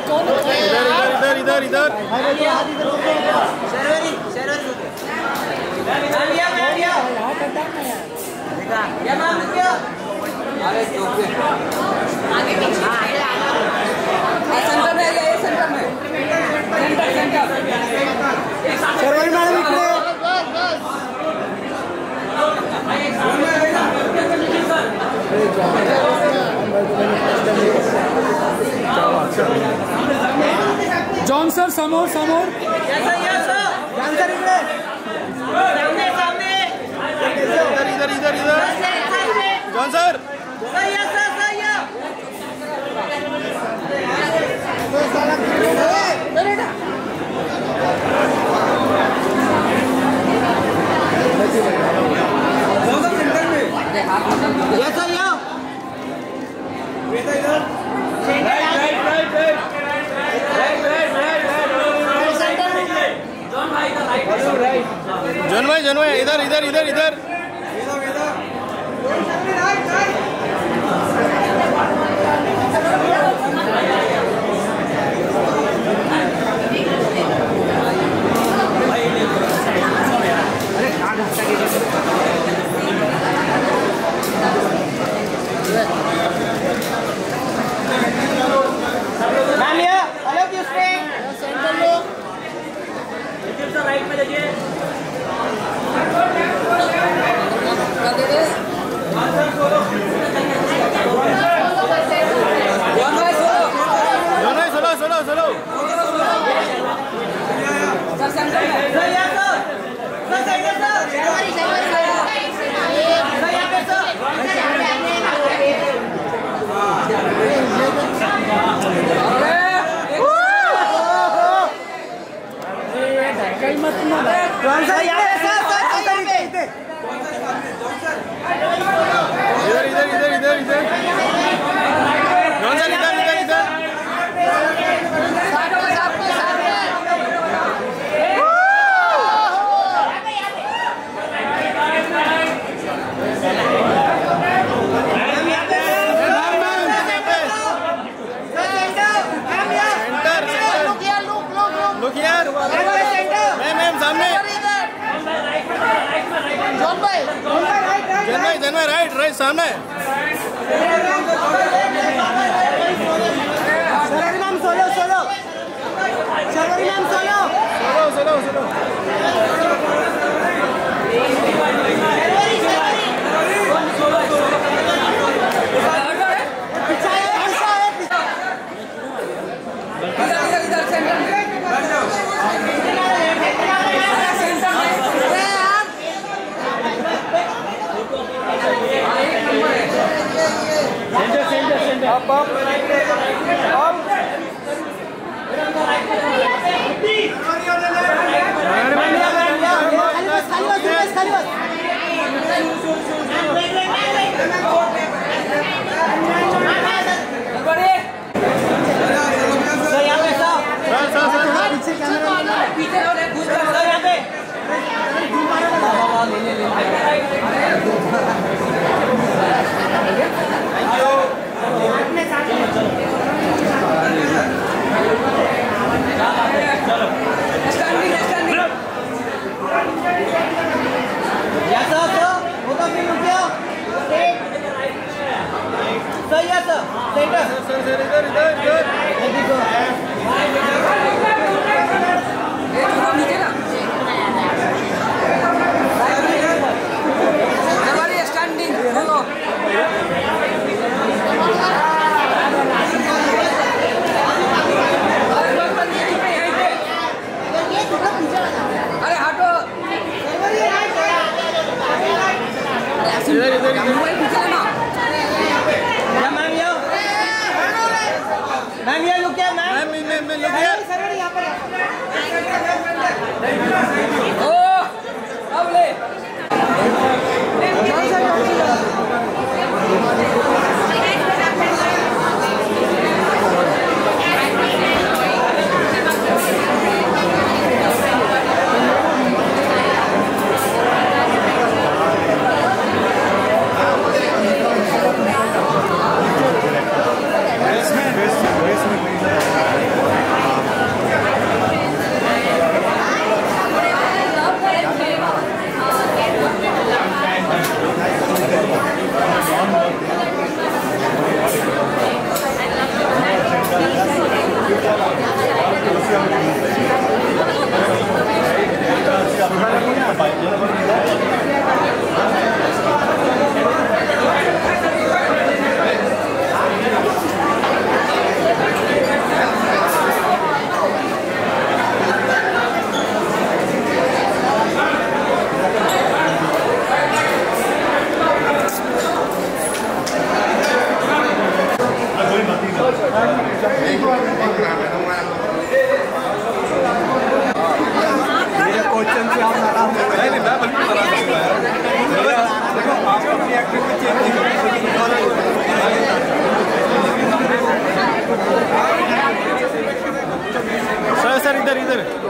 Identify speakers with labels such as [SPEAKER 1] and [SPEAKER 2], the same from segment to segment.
[SPEAKER 1] इधर इधर इधर
[SPEAKER 2] सेंटर में ये सेंटर में सेंटर शर्वरी मैडम इकडे
[SPEAKER 3] जॉन सर समोर समोर
[SPEAKER 2] जॉन सर इकडे
[SPEAKER 1] इधर इधर इधर जॉन सर जॉन भाई इधर इधर इधर इधर
[SPEAKER 4] राइट में देखिए राइट राइट सामने
[SPEAKER 1] इधर इधर इधर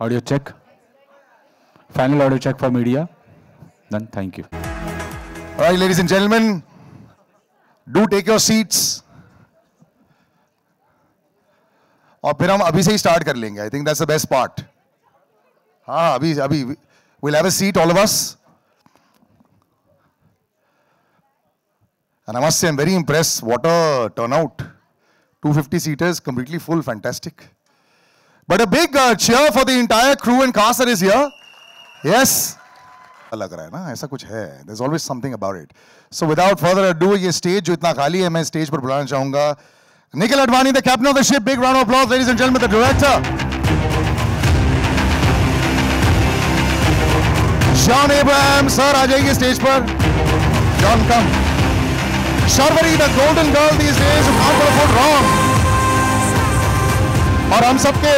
[SPEAKER 5] Audio check. Final audio check for media. Done. Thank you.
[SPEAKER 6] All right, ladies and gentlemen, do take your seats. और फिर हम अभी से ही स्टार्ट कर लेंगे. I think that's the best part. हाँ, अभी we'll have a seat, all of us. And I must say, I'm very impressed. What a turnout. 250 seaters, completely full, fantastic. But a big cheer for the entire crew and cast that is here. Yes. लग रहा है ना, ऐसा कुछ है. There's always something about it. So without further ado, ये stage जो इतना खाली है, मैं stage पर बुलाना चाहूँगा Nikhil Advani, the captain of the ship. Big round of applause, ladies and gentlemen, the director. John Abraham, sir, आ जाइए stage पर. John, come. Sharvari, the golden girl these days, who can't put a foot wrong. और हम सबके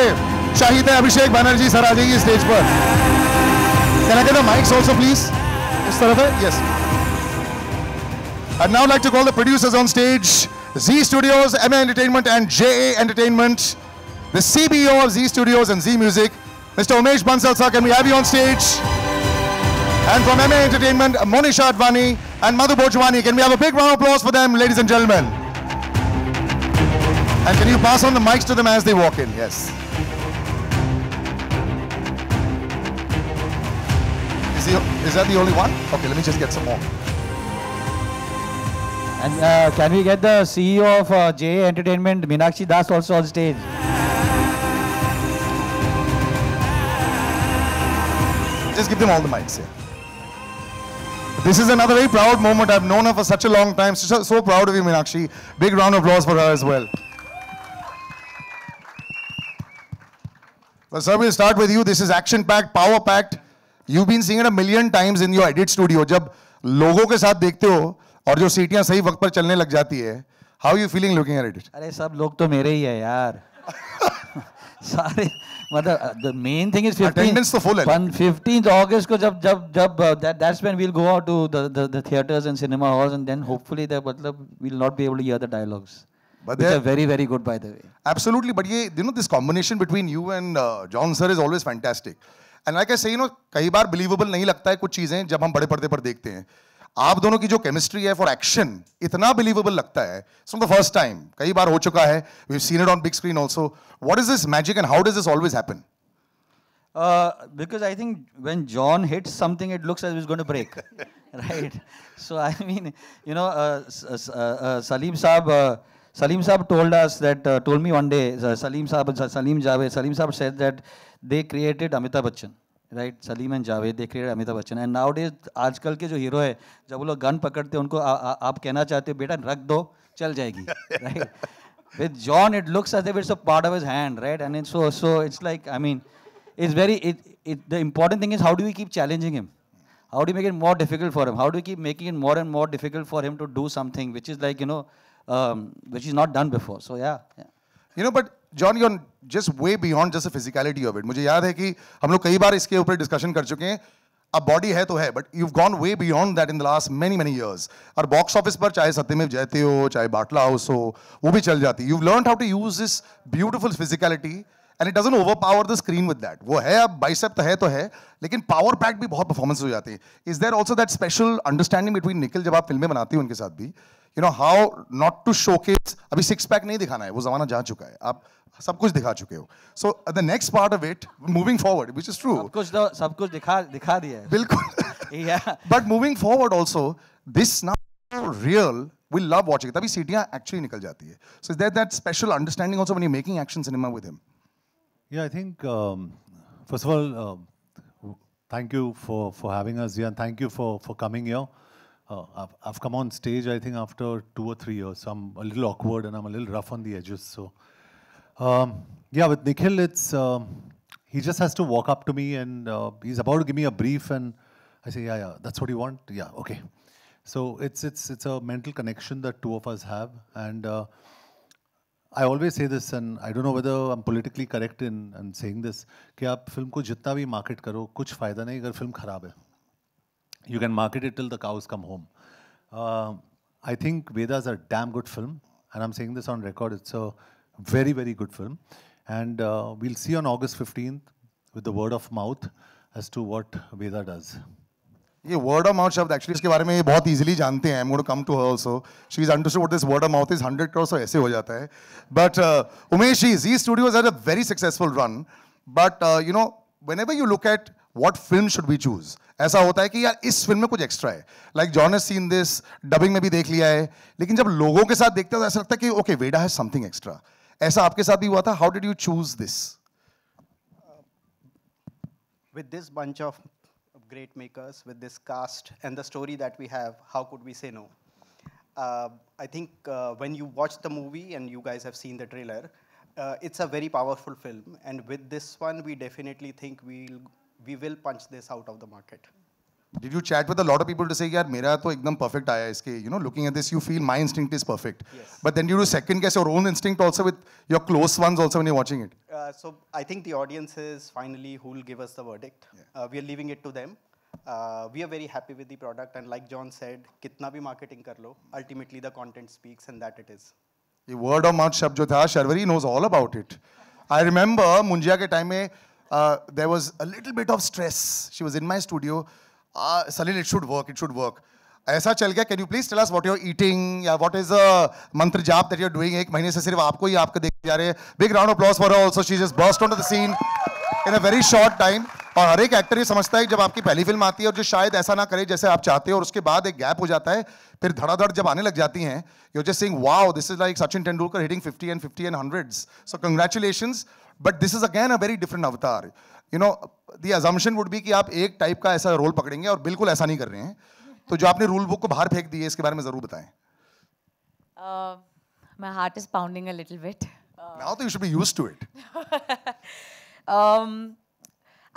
[SPEAKER 6] शाहिद है Abhishek Banerjee, sir आ जाइए stage पर. Can I get the mics also, please? इस तरफ है? Yes. I'd now like to call the producers on stage. Z Studios, MA Entertainment and JA Entertainment. The CBO of Z Studios and Z Music, Mr. Umesh Bansal sir, can we have you on stage? And from MA Entertainment, Monisha Advani and Madhu Bojwani. Can we have a big round of applause for them, ladies and gentlemen? And can you pass on the mics to them as they walk in? Yes. Is that the only one? Okay, let me just get some more.
[SPEAKER 7] And can we get the CEO of JA Entertainment, Meenakshi Das, also on stage?
[SPEAKER 6] Just give them all the mics here. This is another very proud moment. I've known her for such a long time. So proud of you, Meenakshi. Big round of applause for her as well. Well, sir, we'll start with you. This is action-packed, power-packed. You've been seeing it a million times in your edit studio. जब लोगों के साथ देखते हो और जो सीटियां सही वक्त पर चलने लग जाती है, how are you feeling looking at it?
[SPEAKER 7] अरे सब लोग तो मेरे ही है यार. सारे मतलब the main thing is 15th August को जब that's when we'll go out to the theaters and cinema halls, and then hopefully मतलब we'll not be able to hear the dialogues. But they're very, very good, by the way.
[SPEAKER 6] Absolutely, but this combination between you and John sir is always fantastic. And like I say, कई बार believable नहीं लगता है कुछ चीजें जब हम बड़े पर्दे पर देखते हैं. आप दोनों की जो chemistry है for action इतना believable लगता है. It's not the first time. कई बार हो चुका है. We've seen it on big screen also. What is this magic and how does this always happen?
[SPEAKER 7] Because I think when John hits something, it looks as if it's going to break, right? So I mean, Salim Saab told us that told me one day, Salim Saab said that they created Amitabh Bachchan, right? Salim and Javed, they created Amitabh Bachchan, and nowadays आजकल के जो hero है, जब वो लोग gun पकड़ते हैं उनको आप कहना चाहते हो बेटा रख दो चल जाएगी, right? With John, it looks as if it's a part of his hand, right? And it's so it's like, I mean, it's very the important thing is how do we keep challenging him? How do you make it more difficult for him? How do you keep making it more and more difficult for him to do something which is like which is not done before? So yeah.
[SPEAKER 6] But John, you're just way beyond just the physicality of it. मुझे याद है कि हम लोग कई बार इसके ऊपर discussion कर चुके हैं. अब बॉडी है तो है, but you've gone way beyond that in the last many years. और बॉक्स ऑफिस पर चाहे सत्यमेव जयते हो, चाहे बाटला हाउस हो, वो भी चल जाती. You've learned how to use this beautiful physicality, and it doesn't overpower the screen with that. वो है अब bicep तो है, लेकिन power pack भी बहुत performance हो जाती है. Is there also that special understanding between Nikhil जब आप फिल्में बनाती हो उनके साथ भी? How not to showcase. अभी six pack नहीं दिखाना है, वो ज़माना जा चुका है. आप सब कुछ दिखा चुके हो. So the next part of it, moving forward, which is true.
[SPEAKER 7] सब कुछ दिखा दिया है.
[SPEAKER 6] बिल्कुल.
[SPEAKER 7] Yeah.
[SPEAKER 6] But moving forward also, this now real, we love watching. तभी सीटियाँ actually निकल जाती है. So is there that special understanding also when you're making action cinema with him?
[SPEAKER 8] Yeah, I think first of all, thank you for having us here, and thank you for coming here. I've come on stage, I think, after 2 or 3 years, so I'm a little awkward and I'm a little rough on the edges. So, yeah, with Nikhil, it's he just has to walk up to me and he's about to give me a brief, and I say, yeah, that's what you want? Yeah, okay. So it's a mental connection that two of us have, and I always say this, and I don't know whether I'm politically correct in saying this, कि आप film को जितना भी market करो, कुछ फायदा नहीं अगर फिल्म खराब है. You can market it till the cows come home. I think Veda is a damn good film, and I'm saying this on record. It's a very, very good film, and we'll see on August 15th with the word of mouth as to what Veda does.
[SPEAKER 6] ये word of mouth शब्द actually इसके बारे में ये बहुत easily जानते हैं. I'm going to come to her also. She's understood what this word of mouth is. 100 crores so ऐसे हो जाता है. But Umesh ji, Z Studios had a very successful run. But whenever you look at what film should we choose, ऐसा होता है कि यार इस फिल्म में कुछ एक्स्ट्रा है. Like John has seen this, dubbing में भी देख लिया है. लेकिन जब लोगों के साथ देखते हो तो ऐसा लगता है कि okay, Veda has something extra. ऐसा आपके साथ भी हुआ था? How did you choose this?
[SPEAKER 9] With this bunch of great makers with this cast and the story that we have. How could we say no? I think when you watch the movie and you guys have seen the trailer, it's a very powerful film. And with this one, we definitely think we will punch this out of the market.
[SPEAKER 6] Did you chat with a lot of people to say, "यार मेरा तो एकदम perfect आया इसके"? You know, looking at this, you feel my instinct is perfect.
[SPEAKER 9] Yes.
[SPEAKER 6] But then you do second guess your own instinct also with your close ones also when you're watching it.
[SPEAKER 9] So I think the audience is finally who will give us the verdict. We are leaving it to them. We are very happy with the product, and like John said, कितना भी marketing कर लो, ultimately the content speaks, and that it is.
[SPEAKER 6] ये word of mouth शब्द जो था, Sharvari knows all about it. I remember Munjya के time में there was a little bit of stress. She was in my studio. Salil, it should work. It should work. ऐसा चल गया. Can you please tell us what you're eating? या what is the mantra जाप that you're doing? एक महीने से सिर्फ आपको ही आपको देख जा रहे हैं. Big round of applause for her also. She just burst onto the scene in a very short time. और हर एक एक्टर ये समझता है कि जब आपकी पहली फिल्म आती है और जो शायद ऐसा ना करे जैसे आप चाहते हो और उसके बाद एक गैप हो जाता है, फिर धड़ाधड़ जब आने लग जाती हैं, you're just saying, wow, this is like Sachin Tendulkar hitting 50 and hundreds. So congratulations. But this is again a very different avatar. You know, the assumption would be कि आप एक टाइप का ऐसा रोल पकड़ेंगे और बिल्कुल ऐसा नहीं कर रहे हैं. तो जो आपने रूल बुक को बाहर फेंक दी है, इसके बारे में जरूर बताएं.
[SPEAKER 10] My heart is pounding a little bit.
[SPEAKER 6] Now you should be used to it.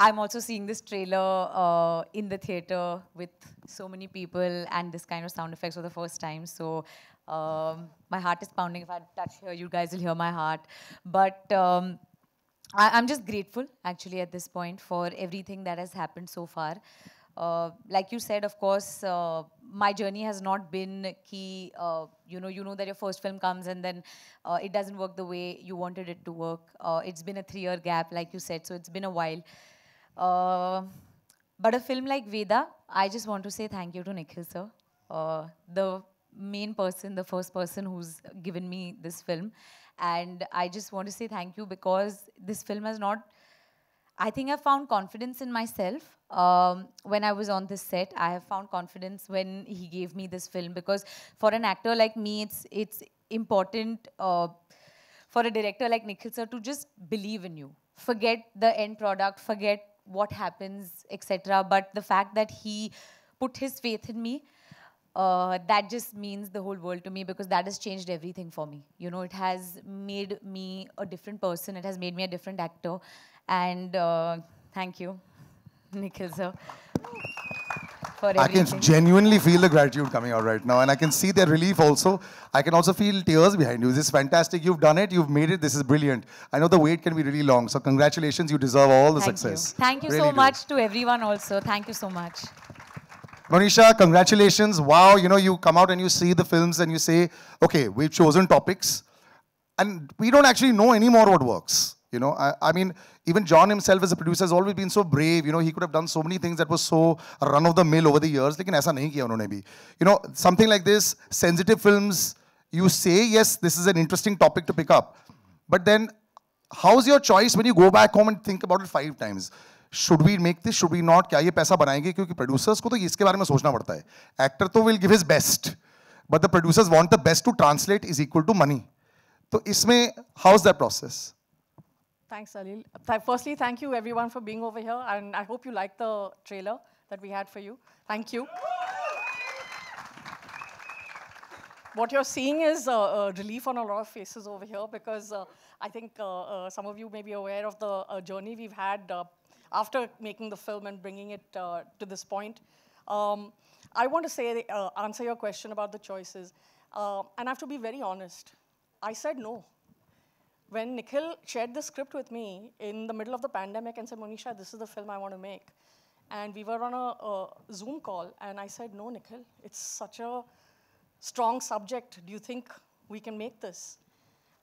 [SPEAKER 10] I'm also seeing this trailer in the theater with so many people and this kind of sound effects for the first time. So my heart is pounding. If I touch here, you guys will hear my heart. But I'm just grateful, actually, at this point for everything that has happened so far. Like you said, of course, my journey has not been key. You know that your first film comes and then it doesn't work the way you wanted it to work. It's been a 3-year gap, like you said, so it's been a while. But a film like Veda, I just want to say thank you to Nikhil sir, the main person, the first person who's given me this film. And I just want to say thank you because this film has not, I think I found confidence in myself when I was on this set. I have found confidence when he gave me this film because for an actor like me, it's important for a director like Nikhil sir to just believe in you. Forget the end product, forget what happens, etc. But the fact that he put his faith in me, that just means the whole world to me because that has changed everything for me. You know, it has made me a different person. It has made me a different actor. And thank you, Nikhil sir, for everything.
[SPEAKER 6] I can genuinely feel the gratitude coming out right now. And I can see their relief also. I can also feel tears behind you. This is fantastic. You've done it. You've made it. This is brilliant. I know the wait can be really long. So congratulations. You deserve all the success.
[SPEAKER 10] Thank you
[SPEAKER 6] really
[SPEAKER 10] so much to everyone also. Thank you so much.
[SPEAKER 6] Monisha, congratulations. Wow, you know, you come out and you see the films and you say, okay, we've chosen topics. And we don't actually know anymore what works. You know, I mean, even John himself as a producer has always been so brave. You know, he could have done so many things that was so run-of-the-mill over the years. Lekin aisa nahi kiya unhone bhi. You know, something like this, sensitive films, you say, yes, this is an interesting topic to pick up. But then, how's your choice when you go back home and think about it 5 times? Should we make this? Should we not? क्या ये पैसा बनाएंगे? क्योंकि producers को तो इसके बारे में सोचना पड़ता है. Actor तो will give his best, but the producers want the best to translate is equal to money. तो इसमें how's that process?
[SPEAKER 11] Thanks, Salil. Firstly, thank you everyone for being over here, and I hope you liked the trailer that we had for you. Thank you. What you're seeing is a relief on a lot of faces over here because I think some of you may be aware of the journey we've had after making the film and bringing it to this point. I want to say, answer your question about the choices. And I have to be very honest. I said no. When Nikhil shared the script with me in the middle of the pandemic and said, Monisha, this is the film I want to make. And we were on a Zoom call, and I said, no, Nikhil, it's such a strong subject. Do you think we can make this?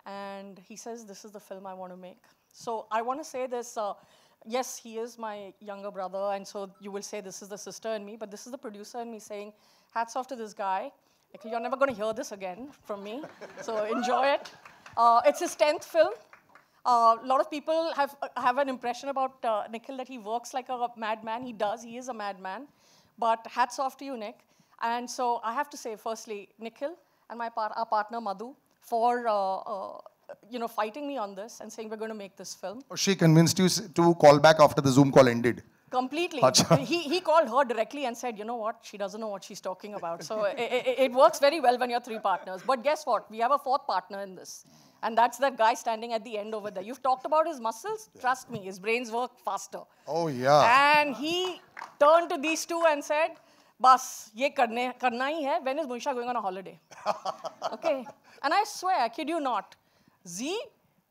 [SPEAKER 11] And he says, this is the film I want to make. So I want to say this. Yes, he is my younger brother, and so you will say this is the sister in me, but this is the producer in me saying, hats off to this guy. Nikhil, you're never going to hear this again from me, so enjoy it. It's his 10th film. A lot of people have an impression about Nikhil that he works like a madman. He does. He is a madman. But hats off to you, Nick. And so I have to say, firstly, Nikhil and our partner, Madhu, for fighting me on this and saying we're going to make this film.
[SPEAKER 6] She convinced you to call back after the Zoom call ended.
[SPEAKER 11] Completely.
[SPEAKER 6] Acha.
[SPEAKER 11] He called her directly and said, you know what, she doesn't know what she's talking about. So it works very well when you're three partners. But guess what? We have a fourth partner in this. And that's that guy standing at the end over there. You've talked about his muscles. Trust me, his brains work faster.
[SPEAKER 6] Oh, yeah.
[SPEAKER 11] And he turned to these two and said, Bas, ye karna hi hai. When is Monisha going on a holiday? Okay. And I swear, I kid you not, Z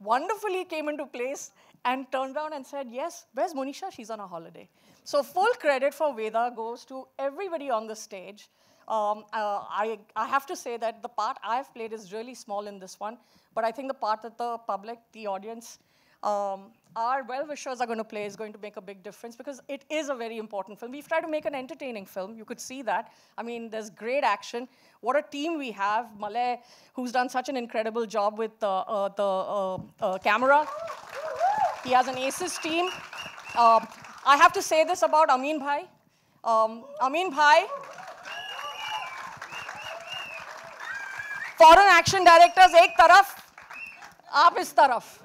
[SPEAKER 11] wonderfully came into place and turned around and said, yes, where's Monisha? She's on a holiday. So full credit for Veda goes to everybody on the stage. I have to say that the part I've played is really small in this one, but I think the part that the public, the audience, our well-wishers are going to play is going to make a big difference because it is a very important film. We've tried to make an entertaining film. You could see that. I mean, there's great action. What a team we have. Malay, who's done such an incredible job with the camera. He has an ACES team. I have to say this about Amin Bhai. Amin Bhai, foreign action directors, ek taraf, aap is taraf.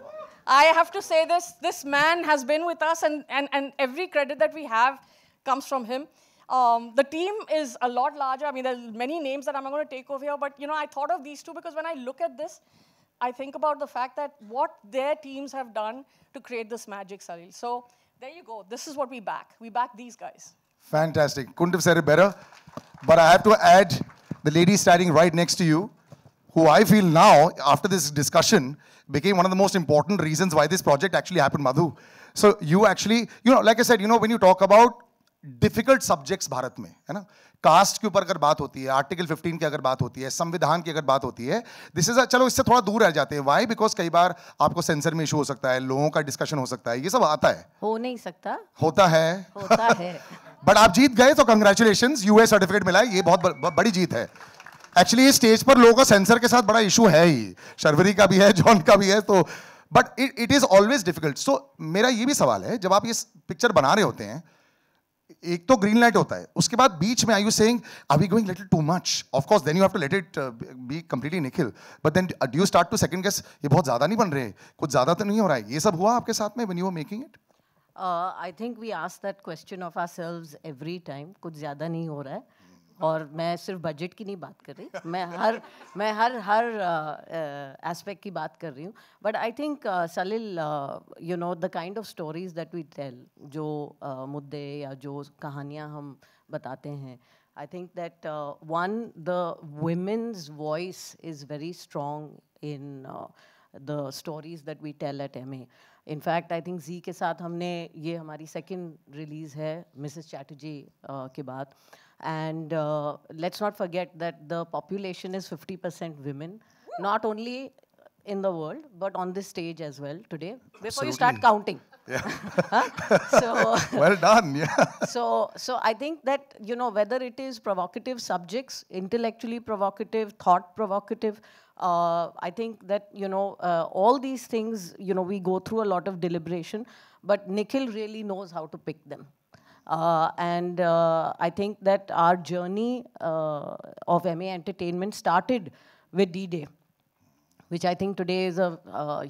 [SPEAKER 11] I have to say this man has been with us and every credit that we have comes from him. The team is a lot larger. I mean, there's many names that I'm not going to take over here, but you know, I thought of these two because when I look at this, I think about the fact that what their teams have done to create this magic, Salil. So there you go. This is what we back. We back these guys.
[SPEAKER 6] Fantastic. Couldn't have said it better. But I have to add the lady standing right next to you, who I feel now, after this discussion, became one of the most important reasons why this project actually happened, Madhu. So you actually, you know, like I said, you know, when you talk about difficult subjects Bharat में, है ना, cast के ऊपर अगर बात होती है, article 15 की अगर बात होती है, संविधान की अगर बात होती है, दिस इज चलो इससे थोड़ा दूर रह जाते हैं. Why? Because कई बार आपको सेंसर में इशू हो सकता है, लोगों का डिस्कशन हो सकता है, ये सब आता है.
[SPEAKER 12] हो नहीं सकता.
[SPEAKER 6] होता है.
[SPEAKER 12] होता है.
[SPEAKER 6] बट आप जीत गए तो कंग्रेचुलेशंस, यूए सर्टिफिकेट मिला है, ये बहुत बड़ी जीत है. एक्चुअली ये स्टेज पर लोगों का सेंसर के साथ बड़ा इशू है ही, शर्वरी का भी है, जॉन का भी है, तो but it is always difficult. So मेरा ये भी सवाल है, जब आप ये पिक्चर बना रहे होते हैं, एक तो ग्रीन लाइट होता है, उसके बाद बीच में are you saying are we going little too much? Of course then you have to let it be completely Nikhil, but then do you start to second guess, ये बहुत ज्यादा नहीं बन रहे, कुछ ज्यादा तो नहीं हो रहा है? ये सब हुआ आपके साथ में when you were making it?
[SPEAKER 12] I think we ask that question of ourselves every time. कुछ ज़्यादा नहीं हो रहा है, और मैं सिर्फ बजट की नहीं बात कर रही, मैं हर एस्पेक्ट की बात कर रही हूँ. But I think Salil, you know, the kind of stories that we tell, जो मुद्दे या जो कहानियाँ हम बताते हैं, I think that the women's voice is very strong in the stories that we tell at MA. In fact, I think Z के साथ हमने, ये हमारी second release है Mrs. Chatterjee के बाद, and let's not forget that the population is 50% women, not only in the world but on this stage as well today. Before you start counting.
[SPEAKER 6] Yeah.
[SPEAKER 12] So
[SPEAKER 6] well done. Yeah.
[SPEAKER 12] So I think that, you know, whether it is provocative subjects, intellectually provocative, thought provocative, I think that, you know, all these things, you know, we go through a lot of deliberation, but Nikhil really knows how to pick them. And I think that our journey of MA Entertainment started with D-Day, which I think today is a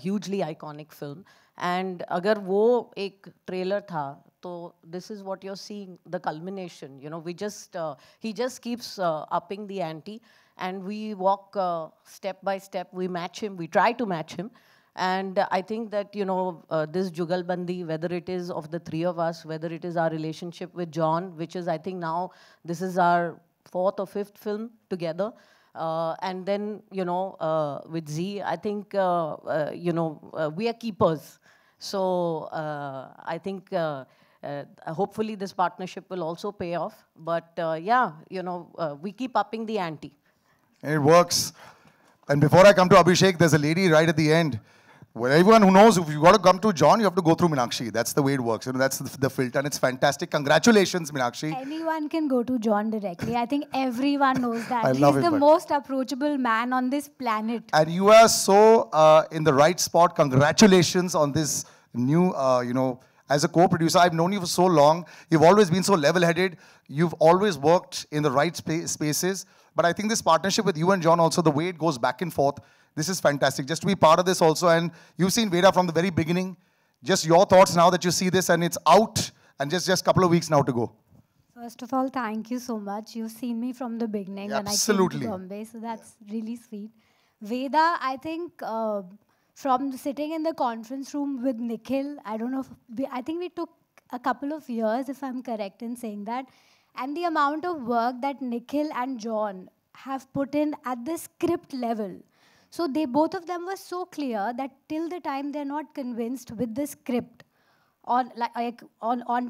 [SPEAKER 12] hugely iconic film. And अगर वो एक trailer था, तो this is what you're seeing, the culmination. You know, we just, he just keeps upping the ante, and we walk step by step. We match him, we try to match him. And I think that, you know, this Jugalbandi, whether it is of the three of us, whether it is our relationship with John, which is, I think now, this is our 4th or 5th film together. And then, you know, with Z, I think, you know, we are keepers. So I think hopefully this partnership will also pay off. But yeah, you know, we keep upping the ante.
[SPEAKER 6] And it works. And before I come to Abhishek, there's a lady right at the end. Well, everyone who knows, if you got to come to John, you have to go through Meenakshi. That's the way it works. You know, that's the filter, and it's fantastic. Congratulations, Meenakshi.
[SPEAKER 13] Anyone can go to John directly. I think everyone knows that.
[SPEAKER 6] I love
[SPEAKER 13] He's
[SPEAKER 6] it,
[SPEAKER 13] the most approachable man on this planet.
[SPEAKER 6] And you are so in the right spot. Congratulations on this new, you know, as a co-producer. I've known you for so long. You've always been so level-headed. You've always worked in the right spaces. But I think this partnership with you and John also, the way it goes back and forth, this is fantastic. Just to be part of this also. And you've seen Veda from the very beginning. Just your thoughts now that you see this and it's out. and just couple of weeks now to go.
[SPEAKER 13] First of all, thank you so much. You've seen me from the beginning when I came
[SPEAKER 6] Absolutely.
[SPEAKER 13] to Bombay, so that's really sweet. Veda, I think from sitting in the conference room with Nikhil, I don't know, I think we took a couple of years, if I'm correct in saying that, and the amount of work that Nikhil and John have put in at the script level. So they, both of them were so clear that till the time they're not convinced with the script, on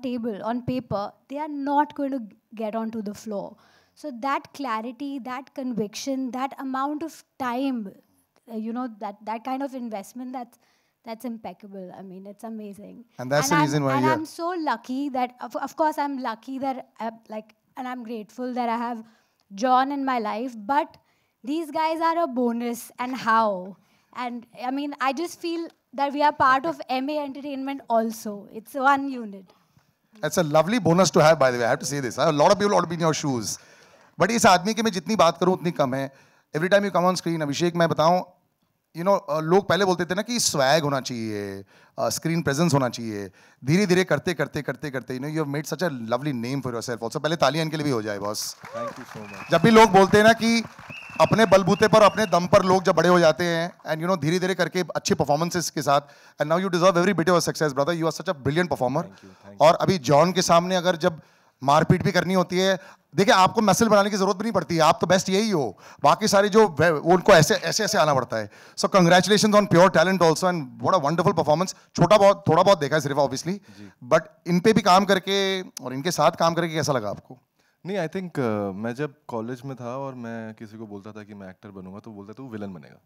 [SPEAKER 13] table, on paper, they are not going to get onto the floor. So that clarity, that conviction, that amount of time, that kind of investment, that's impeccable. I mean, it's amazing.
[SPEAKER 6] And that's the reason why.
[SPEAKER 13] And I'm so lucky that, of course, I'm lucky that, and I'm grateful that I have John in my life. But these guys are a bonus, and how? And I mean, I just feel that we are part of MA Entertainment also. It's one unit.
[SPEAKER 6] It's a lovely bonus to have, by the way. I have to say this. A lot of people ought to be in your shoes. But इस आदमी की मैं जितनी बात करूं उतनी कम है. Every time you come on screen, Abhishek, मैं बताऊं, लोग पहले बोलते थे ना कि swag होना चाहिए, screen presence होना चाहिए. धीरे-धीरे करते, you have made such a lovely name for yourself. Also, पहले तालियां इनके लिए भी हो जाए, boss.
[SPEAKER 1] Thank you so much.
[SPEAKER 6] जब भी लोग बोलते हैं ना कि अपने बलबूते पर अपने दम पर लोग जब बड़े हो जाते हैं and धीरे-धीरे करके अच्छे performances के साथ, and now you deserve every bit of your success, brother. You are such a brilliant performer.
[SPEAKER 1] Thank you.
[SPEAKER 6] और अभी जॉन के सामने अगर जब मारपीट भी करनी होती है, देखिए आपको मसल बनाने की जरूरत भी नहीं पड़ती है, आप तो बेस्ट यही हो. बाकी सारे जो उनको ऐसे आना पड़ता है. So congratulations on pure talent also, and what a wonderful performance. थोड़ा बहुत देखा है सिर्फ obviously, but इन पे भी काम करके और इनके साथ काम करके कैसा लगा आपको?
[SPEAKER 1] नहीं, आई थिंक मैं जब कॉलेज में था और मैं किसी को बोलता था कि मैं एक्टर बनूंगा तो बोलता था तू विलन बनेगा.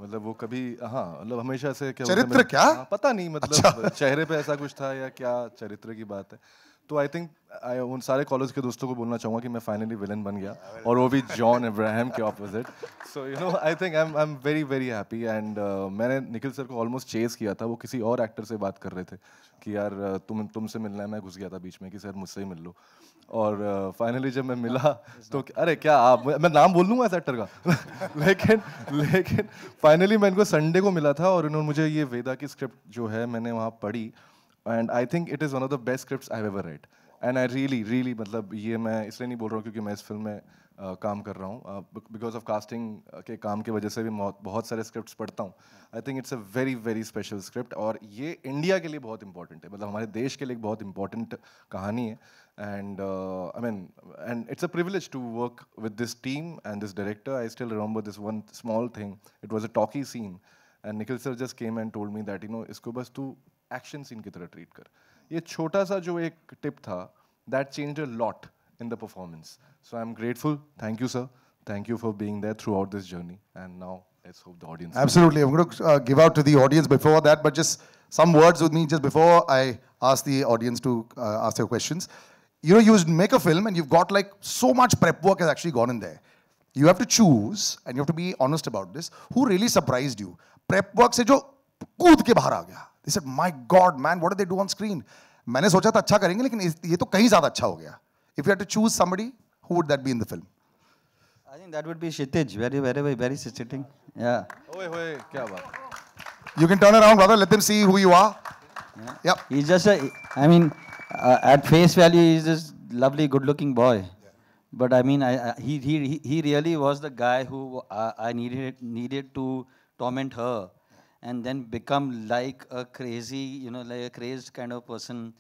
[SPEAKER 1] मतलब वो कभी मतलब हमेशा से क्या
[SPEAKER 6] चरित्र क्या?
[SPEAKER 1] पता नहीं, मतलब चेहरे पे ऐसा कुछ था या क्या चरित्र की बात है. तो आई थिंक उन सारे कॉलेज के दोस्तों को बोलना चाहूँगा कि मैं फाइनली विलन बन गया, और वो भी जॉन अब्राहम के opposite. So I think I am very very happy. And मैंने निखिल सर को ऑलमोस्ट चेस किया था. वो किसी और एक्टर से बात कर रहे थे कि यार तुमसे मिलना है. मैं घुस गया था बीच में कि सर मुझसे ही मिल लो. और फाइनली जब मैं मिला तो अरे क्या आप, मैं नाम बोल दूंगा इस एक्टर का लेकिन फाइनली मैं इनको संडे को मिला था और इन्होंने मुझे ये वेदा की स्क्रिप्ट जो है मैंने वहाँ पढ़ी, and I think it is one of the best scripts I have ever read. And I really मतलब ये मैं इसलिए नहीं बोल रहा हूँ क्योंकि मैं इस फिल्म में काम कर रहा हूँ, बिकॉज ऑफ कास्टिंग के काम की वजह से भी बहुत सारे स्क्रिप्ट्स पढ़ता हूँ. आई think it's a very very special script, और ये इंडिया के लिए बहुत इंपॉर्टेंट है, मतलब हमारे देश के लिए एक बहुत इंपॉर्टेंट कहानी है. And I mean, and it's a privilege to work with this team and this director. I still remember this one small thing. It was a talkie scene, and Nikhil sir just came and told me that इसको बस तू action scene की तरह treat कर. ये छोटा सा जो एक tip था, that changed a lot in the performance. So I'm grateful. Thank you, sir. Thank you for being there throughout this journey. And now let's hope the audience.
[SPEAKER 6] Absolutely, I'm going to give out to the audience before that, but just some words with me just before I ask the audience to ask their questions. You make a film and you've got like so much prep work has actually gone in there. You have to choose, and you have to be honest about this. Who really surprised you? Prep work से जो कूद के बाहर आ गया. They said, "My God, man, what did they do on screen?" मैंने सोचा था अच्छा करेंगे, लेकिन ये तो कहीं ज़्यादा अच्छा हो गया. If you had to choose somebody, who would that be in the film?
[SPEAKER 7] I think that would be Kshitij. Very sitting. Yeah.
[SPEAKER 1] Oye, क्या बात?
[SPEAKER 6] You can turn around, brother. Let them see who you are.
[SPEAKER 7] Yeah.
[SPEAKER 6] Yep.
[SPEAKER 7] He's just I mean, at face value, he's this lovely, good-looking boy. Yeah. But I mean, he really was the guy who I needed to torment her, and then become like a crazy, like a crazed kind of person.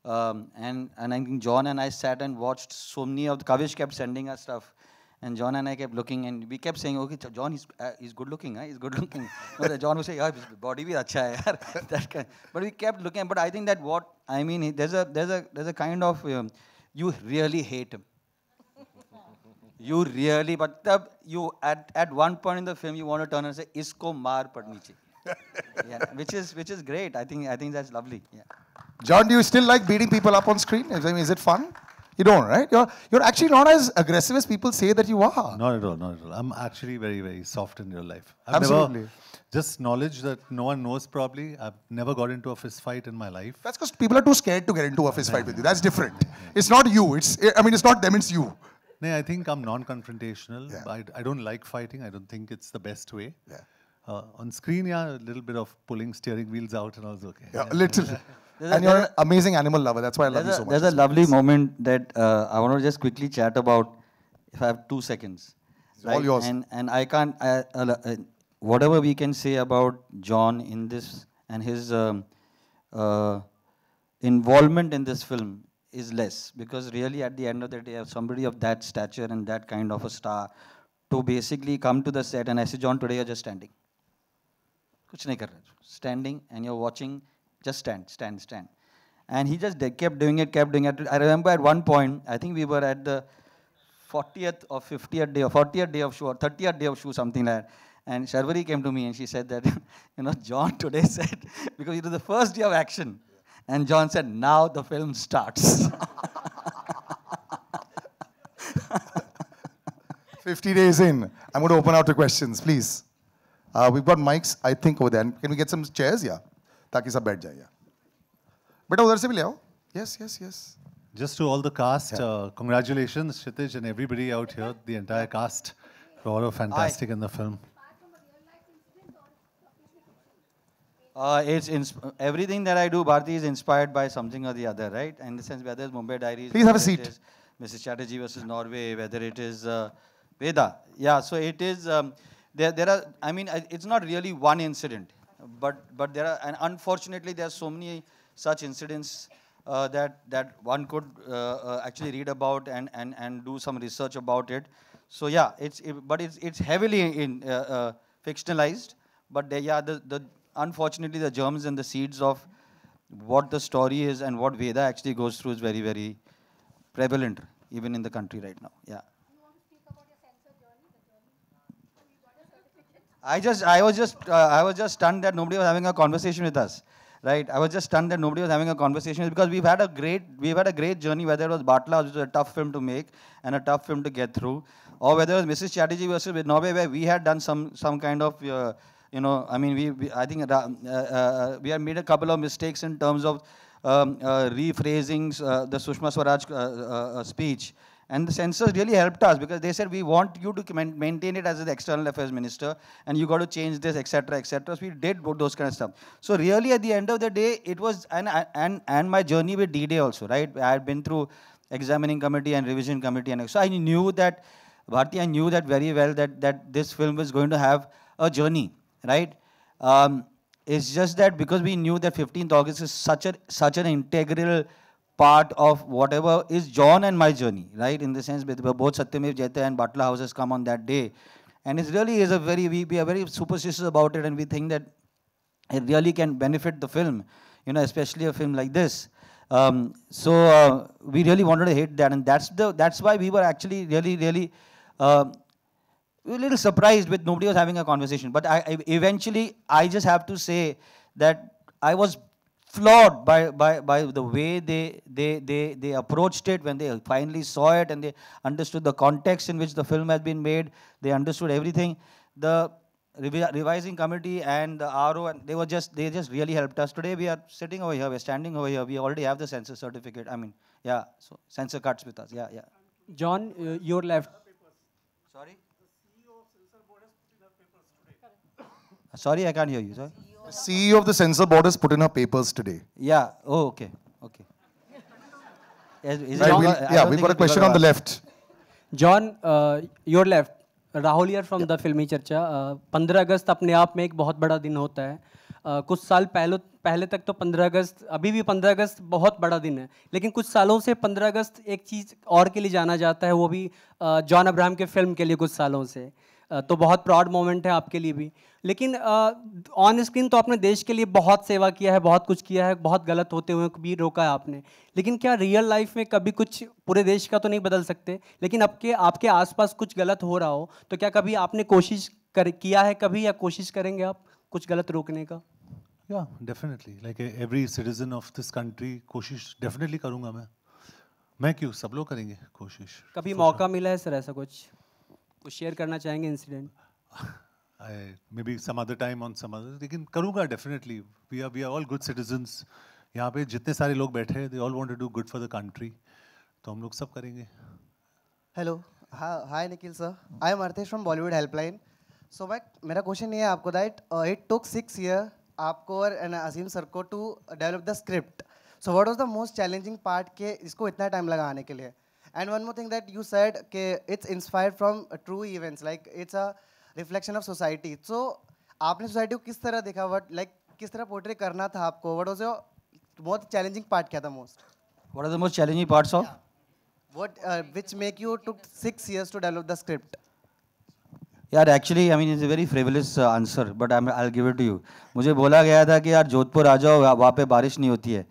[SPEAKER 7] And I think John and I sat and watched so many of the Kavish kept sending us stuff. And John and I kept looking, and we kept saying, "Okay, John, he's good looking, huh? He's good looking." John would say, "Yeah, his body bhi acha hai, yaar." That kind. But we kept looking. But I think that what I mean, there's a kind of you really hate him. You really, but you at one point in the film you want to turn and say, "Isko maar padni chahiye." Yeah, which is great. I think that's lovely. Yeah.
[SPEAKER 6] John, do you still like beating people up on screen? I mean, is it fun? You don't, right? You're actually not as aggressive as people say that you are.
[SPEAKER 8] Not at all. I'm actually very, very soft in real life.
[SPEAKER 6] Absolutely.
[SPEAKER 8] Just knowledge that no one knows probably. I've never got into a fist fight in my life.
[SPEAKER 6] That's because people are too scared to get into a fist fight with you. That's different. It's not you. It's not them, it's you.
[SPEAKER 8] No, I think I'm non-confrontational. Yeah. I don't like fighting. I don't think it's the best way.
[SPEAKER 6] Yeah.
[SPEAKER 8] On screen, yeah, a little bit of pulling steering wheels out and all is okay.
[SPEAKER 6] Yeah, a little. And you're an amazing animal lover. That's why I love you so much.
[SPEAKER 7] There's a lovely moment that I want to just quickly chat about, if I have 2 seconds.
[SPEAKER 6] It's all yours.
[SPEAKER 7] And I can't, whatever we can say about John in this and his involvement in this film is less, because really at the end of the day, somebody of that stature and that kind of a star to basically come to the set and I say, John, today you're just standing. Kuch nahi kar rahe. Standing and you're watching, just stand. And he just kept doing it. I remember at one point, I think we were at the 40th or 50th day or 40th day of show or 30th day of show, something like that. And Sharvari came to me and she said that, John today said, because it was the first day of action. And John said, now the film starts.
[SPEAKER 6] 50 days in. I'm going to open out to questions, please. We've got mics, I think, over there. Can we get some chairs? Yeah. ताकि सब बैठ जाए. Yeah. बेटा उधर से भी ले आओ. Yes.
[SPEAKER 8] Just to all the cast, congratulations, Kshitij, and everybody out here, the entire cast, for all of fantastic in the film.
[SPEAKER 7] Everything that I do, Bharti, is inspired by something or the other, right? In the sense, whether it's Mumbai Diaries,
[SPEAKER 6] please have a seat.
[SPEAKER 7] Mrs. Chatterjee versus Norway, whether it is Veda. Yeah, so it is, there are, I mean, it's not really one incident, but there are, and unfortunately, there are so many such incidents that one could actually read about and do some research about it. So yeah, it's heavily fictionalized, but unfortunately, the germs and the seeds of what the story is and what Veda actually goes through is very, very prevalent, even in the country right now. Yeah. I was just stunned that nobody was having a conversation with us, right? I was just stunned that nobody was having a conversation because we've had a great journey, whether it was Batla, which was a tough film to make and a tough film to get through, or whether it was Mrs. Chatterjee versus Norway, where we had done some kind of I mean, I think we had made a couple of mistakes in terms of rephrasing the Sushma Swaraj speech. And the censors really helped us because they said, we want you to maintain it as the external affairs minister and you got to change this, etc., etc. So we did those kind of stuff. So really at the end of the day, it was, and my journey with D-Day also, right? I had been through examining committee and revision committee. And so I knew that, Bharti, I knew that very well that this film was going to have a journey, right? It's just that because we knew that 15th August is such an integral part of whatever is John and my journey, right? In the sense, both Satyamev Jayate and Batla houses come on that day. And it really is we are very superstitious about it and we think that it really can benefit the film, especially a film like this. So we really wanted to hit that, and that's why we were actually really we were a little surprised with nobody was having a conversation. But eventually, I just have to say that I was flawed by the way they approached it when they finally saw it and they understood the context in which the film has been made. They understood everything. The revising committee and the RO, and they just really helped us. Today we are sitting over here, we're standing over here. We already have the censor certificate. I mean, yeah. So censor cuts with us. Yeah.
[SPEAKER 14] John, your left.
[SPEAKER 7] Sorry. Sorry, I can't hear you. Sorry.
[SPEAKER 6] The CEO of the censor board has put in her papers today.
[SPEAKER 7] Yeah. Oh, okay.
[SPEAKER 6] We've got a question on the left.
[SPEAKER 14] John, your left. Rahul here from the Filmi Charcha. 15 अगस्त अपने आप में एक बहुत बड़ा दिन होता है. कुछ साल पहले तक तो 15 अगस्त, अभी भी 15 अगस्त बहुत बड़ा दिन है. लेकिन कुछ सालों से 15 अगस्त एक चीज़ और के लिए जाना जाता है, वो भी जॉन अब्राहम के फिल्म के लिए कुछ सालों से. तो बहुत प्राउड मोमेंट है आपके लिए भी. लेकिन ऑन स्क्रीन तो आपने देश के लिए बहुत सेवा किया है, बहुत कुछ किया है, बहुत गलत होते हुए भी रोका है आपने. लेकिन क्या रियल लाइफ में कभी कुछ, पूरे देश का तो नहीं बदल सकते, लेकिन आपके आसपास कुछ गलत हो रहा हो तो क्या कभी आपने कोशिश किया है कभी, या कोशिश करेंगे आप कुछ गलत रोकने का?
[SPEAKER 8] Yeah, definitely. Like every citizen of this country, कोशिश definitely करूँगा मैं क्यों, सब लोग करेंगे कोशिश.
[SPEAKER 14] कभी मौका मिला है सर ऐसा कुछ शेयर करना चाहेंगे incident?
[SPEAKER 8] Maybe some other time on some other, लेकिन करूँगा definitely. We are all good citizens. यहाँ पे जितने सारे लोग बैठे हैं, they all want to do good for the country. तो हम लोग सब करेंगे.
[SPEAKER 15] Hello, hi Nikhil sir. I am Arthesh from Bollywood Helpline. So मेरा क्वेश्चन ये है आपको that it took 6 years आपको और अजीम सर को to develop the script. So what was the most challenging part के इसको इतना टाइम लगाने के लिए? And one more thing that you said कि it's inspired from true events, like it's a reflection of society. So आपने society को किस तरह देखा? What like किस तरह portray करना था आपको? What was your most challenging part क्या था most?
[SPEAKER 7] What are the most challenging parts of?
[SPEAKER 15] What which make you took 6 years to develop the script?
[SPEAKER 7] यार actually I mean it's a very frivolous answer but I will give it to you. मुझे बोला गया था कि यार जोधपुर आ जाओ, वहाँ पे बारिश नहीं होती है,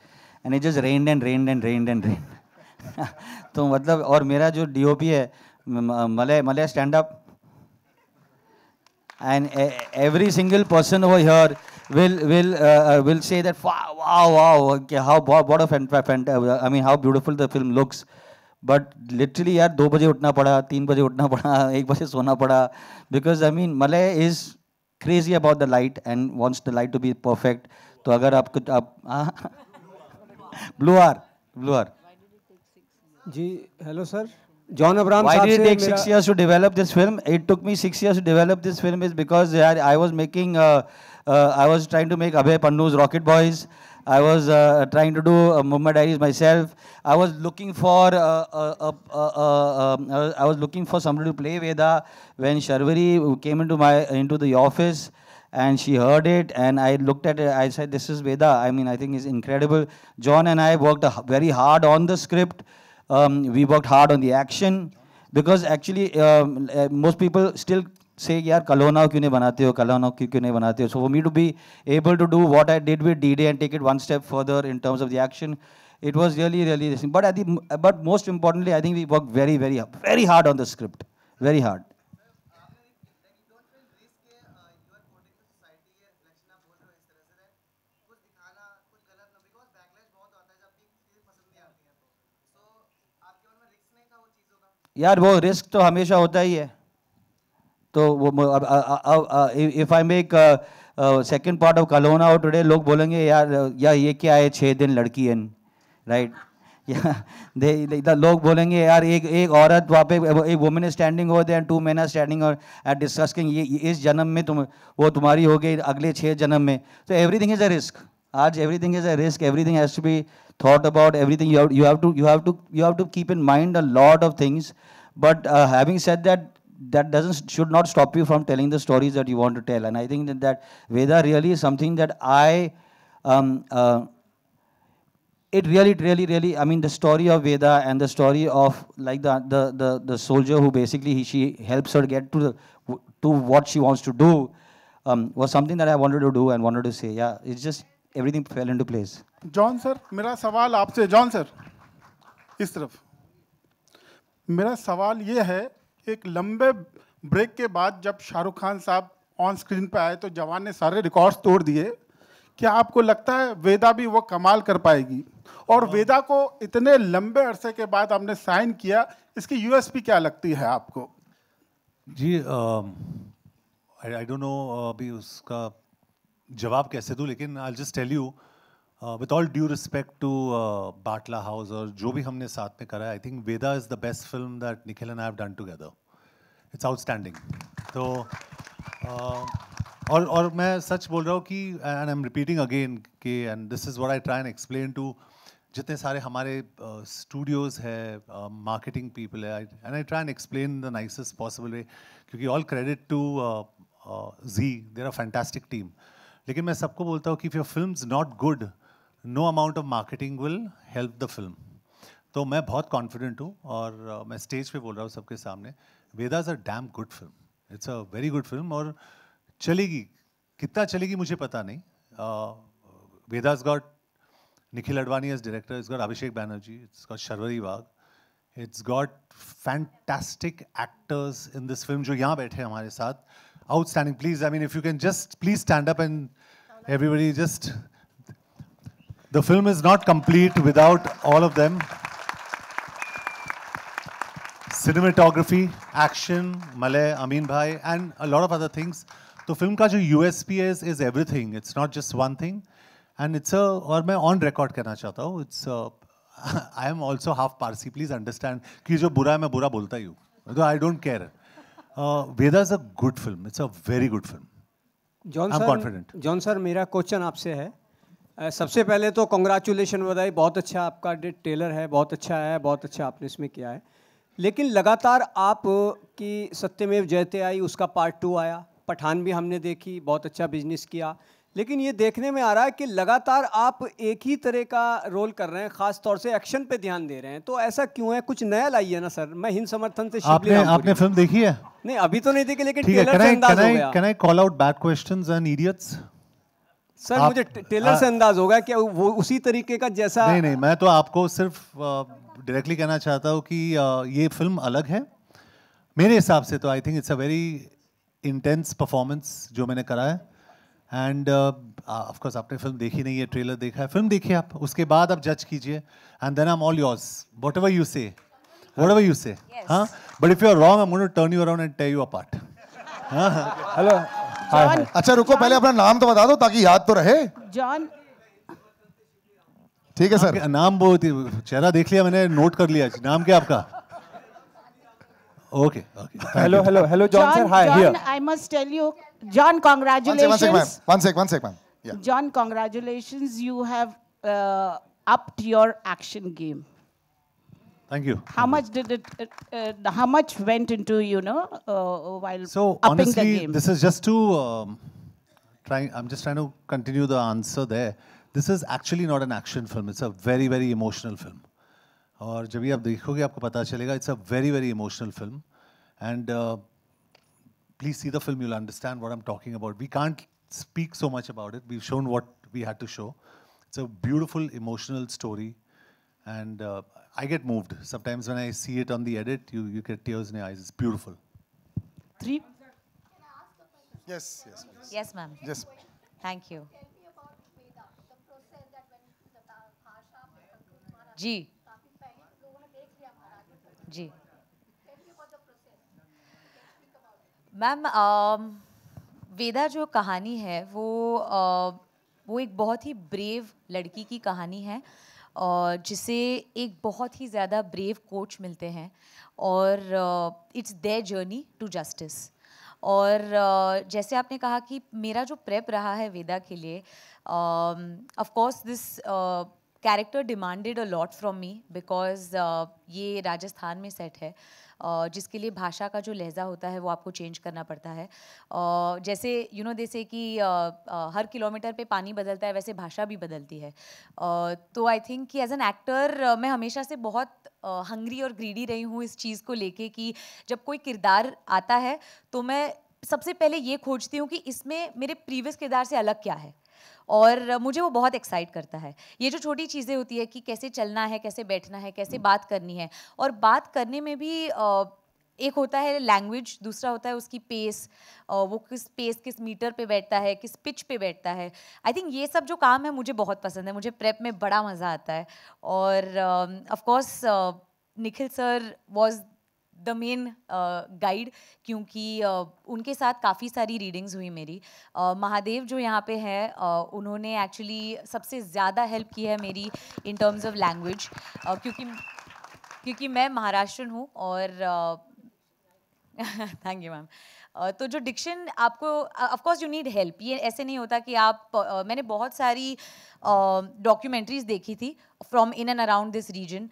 [SPEAKER 7] and it just rained and rained and rained and rained. तो मतलब और मेरा जो डीओपी है Malay stand up, and every single person over here will say that wow okay, how what a I mean how beautiful the film looks. But literally यार 2 बजे उठना पड़ा, 3 बजे उठना पड़ा, 1 बजे सोना पड़ा, because I mean Malay is crazy about the light and wants the light to be perfect. तो अगर आपको blue R
[SPEAKER 3] G hello sir, John Abraham
[SPEAKER 7] Why
[SPEAKER 3] साहब
[SPEAKER 7] did
[SPEAKER 3] से
[SPEAKER 7] it take 6 years to develop this film? It took me 6 years to develop this film is because I was making I was trying to make Abhay Pannu's Rocket Boys. I was trying to do Mumbai Diaries myself. I was looking for I was looking for somebody to play Veda when Sharvari came into the office, and she heard it, and I looked at it. I said, "This is Veda. I mean, I think it's incredible." John and I worked very hard on the script. We worked hard on the action because actually most people still say यार कलोनाव क्यों नहीं बनाते हो, कलोनाव क्यों नहीं बनाते हो. So for me to be able to do what I did with D-Day and take it one step further in terms of the action, it was really this thing. But most importantly, I think we worked very hard on the script, very hard. यार वो risk तो हमेशा होता ही है. तो वो if I make second part of कलोना और टुडे लोग बोलेंगे यार ये क्या है 6 दिन लड़की है, राइट. लोग बोलेंगे यार एक औरत वहाँ पे एक वुमेन इज स्टैंडिंग होते हैं, 2 men are standing और एट डिस्कसिंग ये इस जन्म में वो तुम्हारी हो गई, अगले 6 जन्म में. तो एवरीथिंग इज अ रिस्क. आज everything is a risk. Everything has to be thought about. Everything you have to keep in mind a lot of things. But having said that, that should not stop you from telling the stories that you want to tell. And I think that Veda really is something that it really, I mean, the story of Veda and the story of like the soldier who basically she helps her get to what she wants to do was something that I wanted to do and wanted to say. Yeah, it's just everything fell into place.
[SPEAKER 16] John sir, मेरा सवाल आपसे, John sir इस तरफ, मेरा सवाल ये है, एक लंबे ब्रेक के बाद जब शाहरुख खान साहब ऑन स्क्रीन पे आए तो जवान ने सारे रिकॉर्ड्स तोड़ दिए. क्या आपको लगता है वेदा भी वो कमाल कर पाएगी? और वेदा को इतने लंबे अरसे के बाद आपने साइन किया, इसकी यूएसपी क्या लगती है आपको?
[SPEAKER 8] जी आई डोंट नो अभी उसका जवाब कैसे दूं, लेकिन I just tell you with all due respect to Batla House और जो भी हमने साथ में करा है, I think Veda is the best film that Nikhil and I have done together. It's outstanding. तो और मैं सच बोल रहा हूँ कि and I'm repeating again कि and this is what I try and explain to जितने सारे हमारे studios है, marketing people है, and I try and explain in the nicest possible way, क्योंकि all credit to Z, they're a fantastic team. लेकिन मैं सबको बोलता हूँ कि if your film's not good, no amount of marketing will help the film. तो मैं बहुत confident हूँ और मैं stage पे बोल रहा हूँ सबके सामने, Veda is a damn good film. It's a very good film और चलेगी, कितना चलेगी मुझे पता नहीं. Veda's got Nikhil Advani as director, it's got Abhishek Banerjee, it's got Sharvari Wagh, it's got fantastic actors in this film जो यहाँ बैठे हैं हमारे साथ. Outstanding. Please, I mean, if you can just please stand up and everybody just. The film is not complete without all of them. Cinematography, action, Malay, Amin Bhai, and a lot of other things. So film का जो USP is everything. It's not just one thing, and it's a. और मैं on record कहना चाहता हूँ. It's I am also half Parsi. Please understand कि जो बुरा है मैं बुरा बोलता ही हूँ. I don't care. Veda is a good film. It's a very good film. I'm confident.
[SPEAKER 3] John sir मेरा क्वेश्चन आपसे है सबसे पहले तो कॉन्ग्रेचुलेशन बधाई बहुत अच्छा आपका ट्रेलर है बहुत अच्छा है बहुत अच्छा आपने इसमें किया है लेकिन लगातार आप की सत्यमेव जयते आई उसका पार्ट 2 आया पठान भी हमने देखी बहुत अच्छा बिजनेस किया लेकिन ये देखने में आ रहा है कि लगातार आप एक ही तरह का रोल कर रहे हैं खास तौर से एक्शन पे ध्यान दे रहे हैं तो ऐसा क्यों है कुछ नया लाइए ना सर मैं हिंद समर्थन से
[SPEAKER 8] आपने फिल्म देखी है
[SPEAKER 3] नहीं अभी तो नहीं देखी लेकिन ट्रेलर से अंदाज हो गया
[SPEAKER 8] Can I call out bad questions and idiots?
[SPEAKER 3] Sir मुझे ट्रेलर से अंदाज होगा कि वो उसी तरीके का जैसा
[SPEAKER 8] नहीं मैं तो आपको सिर्फ डायरेक्टली कहना चाहता हूँ कि ये फिल्म अलग है मेरे हिसाब से तो आई think it's a very intense performance जो मैंने करा है एंड ऑफ कोर्स आपने फिल्म देखी नहीं है ट्रेलर देखा है फिल्म देखिए आप उसके बाद आप जज कीजिए and then I am all yours whatever you say हाँ but if you are wrong I am going to turn you around and tell you apart
[SPEAKER 3] hello
[SPEAKER 6] अच्छा रुको पहले अपना नाम तो बता दो ताकि याद तो रहे
[SPEAKER 12] जॉन
[SPEAKER 8] ठीक है सर नाम बहुत चेहरा देख लिया मैंने नोट कर लिया नाम क्या आपका okay
[SPEAKER 3] hello John sir hi here
[SPEAKER 12] I must tell you John congratulations
[SPEAKER 6] one sec ma'am yeah
[SPEAKER 12] John congratulations you have upped your action game
[SPEAKER 8] thank you
[SPEAKER 12] how much did it how much went into while
[SPEAKER 8] so
[SPEAKER 12] upping
[SPEAKER 8] honestly
[SPEAKER 12] the game
[SPEAKER 8] this is just to I'm just trying to continue the answer there this is actually not an action film it's a very very emotional film और जब भी आप देखोगे आपको पता चलेगा it's a very very emotional film and please see the film you'll understand what I'm talking about we can't speak so much about it we've shown what we had to show it's a beautiful emotional story and I get moved sometimes when I see it on the edit you get tears in your eyes it's beautiful
[SPEAKER 12] 3
[SPEAKER 6] yes please
[SPEAKER 10] yes ma'am
[SPEAKER 6] yes
[SPEAKER 10] thank you जी जी ma'am Vedaa जो कहानी है वो एक बहुत ही brave लड़की की कहानी है जिसे एक बहुत ही ज़्यादा ब्रेव कोच मिलते हैं और it's their journey to justice और जैसे आपने कहा कि मेरा जो प्रेप रहा है वेदा के लिए of course this character demanded a lot from me because ये राजस्थान में सेट है जिसके लिए भाषा का जो लहजा होता है वो आपको चेंज करना पड़ता है जैसे जैसे कि हर किलोमीटर पे पानी बदलता है वैसे भाषा भी बदलती है तो आई थिंक कि एज एन एक्टर मैं हमेशा से बहुत हंग्री और ग्रीडी रही हूँ इस चीज़ को लेके कि जब कोई किरदार आता है तो मैं सबसे पहले ये खोजती हूँ कि इसमें मेरे प्रीवियस किरदार से अलग क्या है और मुझे वो बहुत एक्साइट करता है ये जो छोटी चीज़ें होती है कि कैसे चलना है कैसे बैठना है कैसे बात करनी है और बात करने में भी एक होता है लैंग्वेज दूसरा होता है उसकी पेस वो किस मीटर पे बैठता है किस पिच पे बैठता है आई थिंक ये सब जो काम है मुझे बहुत पसंद है मुझे प्रेप में बड़ा मज़ा आता है और of course Nikhil sir was the main guide क्योंकि उनके साथ काफ़ी सारी रीडिंग्स हुई मेरी महादेव जो यहाँ पे है उन्होंने एक्चुअली सबसे ज़्यादा हेल्प की है मेरी इन टर्म्स ऑफ लैंग्वेज क्योंकि मैं महाराष्ट्रन हूँ और थैंक यू मैम तो जो डिक्शन आपको of course you need help ये ऐसे नहीं होता कि आप मैंने बहुत सारी डॉक्यूमेंट्रीज देखी थी from in and around this region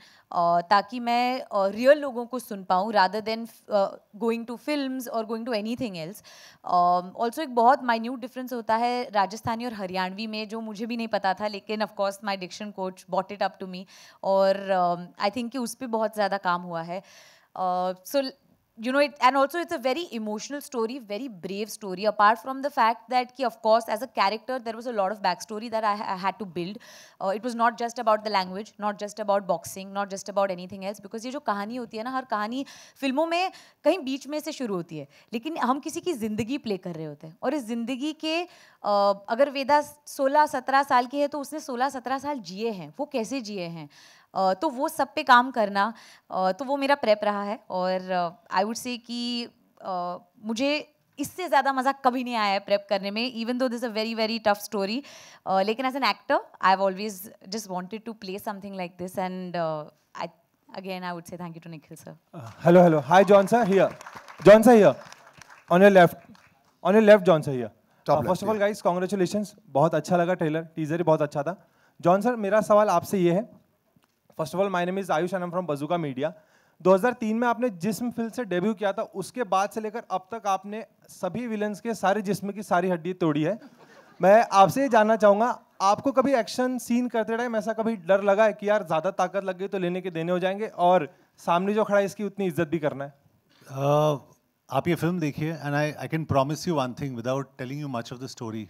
[SPEAKER 10] ताकि मैं रियल लोगों को सुन पाऊँ rather than going to films और going to anything else also एक बहुत माइन्यूट डिफरेंस होता है राजस्थानी और हरियाणवी में जो मुझे भी नहीं पता था लेकिन of course my diction coach bought it up to me और आई थिंक कि उस पर बहुत ज़्यादा काम हुआ है सो and also it's a very emotional story, very brave story. Apart from the fact that, of course, as a character, there was a lot of backstory that I had to build. It was not just about the language, not just about boxing, not just about anything else. Because ये जो कहानी होती है ना, हर कहानी फिल्मों में कहीं बीच में से शुरू होती है, लेकिन हम किसी की जिंदगी प्ले कर रहे होते हैं. और इस जिंदगी के अगर वेदा 16-17 साल की है, तो उसने 16-17 साल जिए हैं. वो कैसे जिए हैं? तो वो सब पे काम करना तो वो मेरा प्रेप रहा है और आई वुड से कि मुझे इससे ज़्यादा मज़ा कभी नहीं आया है प्रेप करने में even though this a very very tough story लेकिन as an actor I have always just wanted to play something like this and I would say thank you to Nikhil sir.
[SPEAKER 17] Hello. Hi, John sir. Here. On your left. On your left, John sir here.
[SPEAKER 6] Top left,
[SPEAKER 17] First of all, guys, congratulations. बहुत अच्छा लगा trailer, teaser ही बहुत अच्छा था. John sir, मेरा सवाल आपसे ये है. First of all, my name is Ayush and I am from Bazooka media. 2003 में आपने जिस्म फिल्म से डेब्यू किया था, उसके बाद से लेकर अब तक आपने सभी विलन्स के सारे जिस्म की सारी हड्डी तोड़ी है. मैं आपसे ये जानना चाहूँगा, आपको कभी एक्शन सीन करते टाइम ऐसा कभी डर लगा है कि यार ज़्यादा ताकत लग गई तो लेने के देने हो जाएंगे, और सामने जो खड़ा है इसकी उतनी इज्जत भी करना है?
[SPEAKER 8] आप ये फिल्म देखिए and I can promise you one thing without telling you much of the story.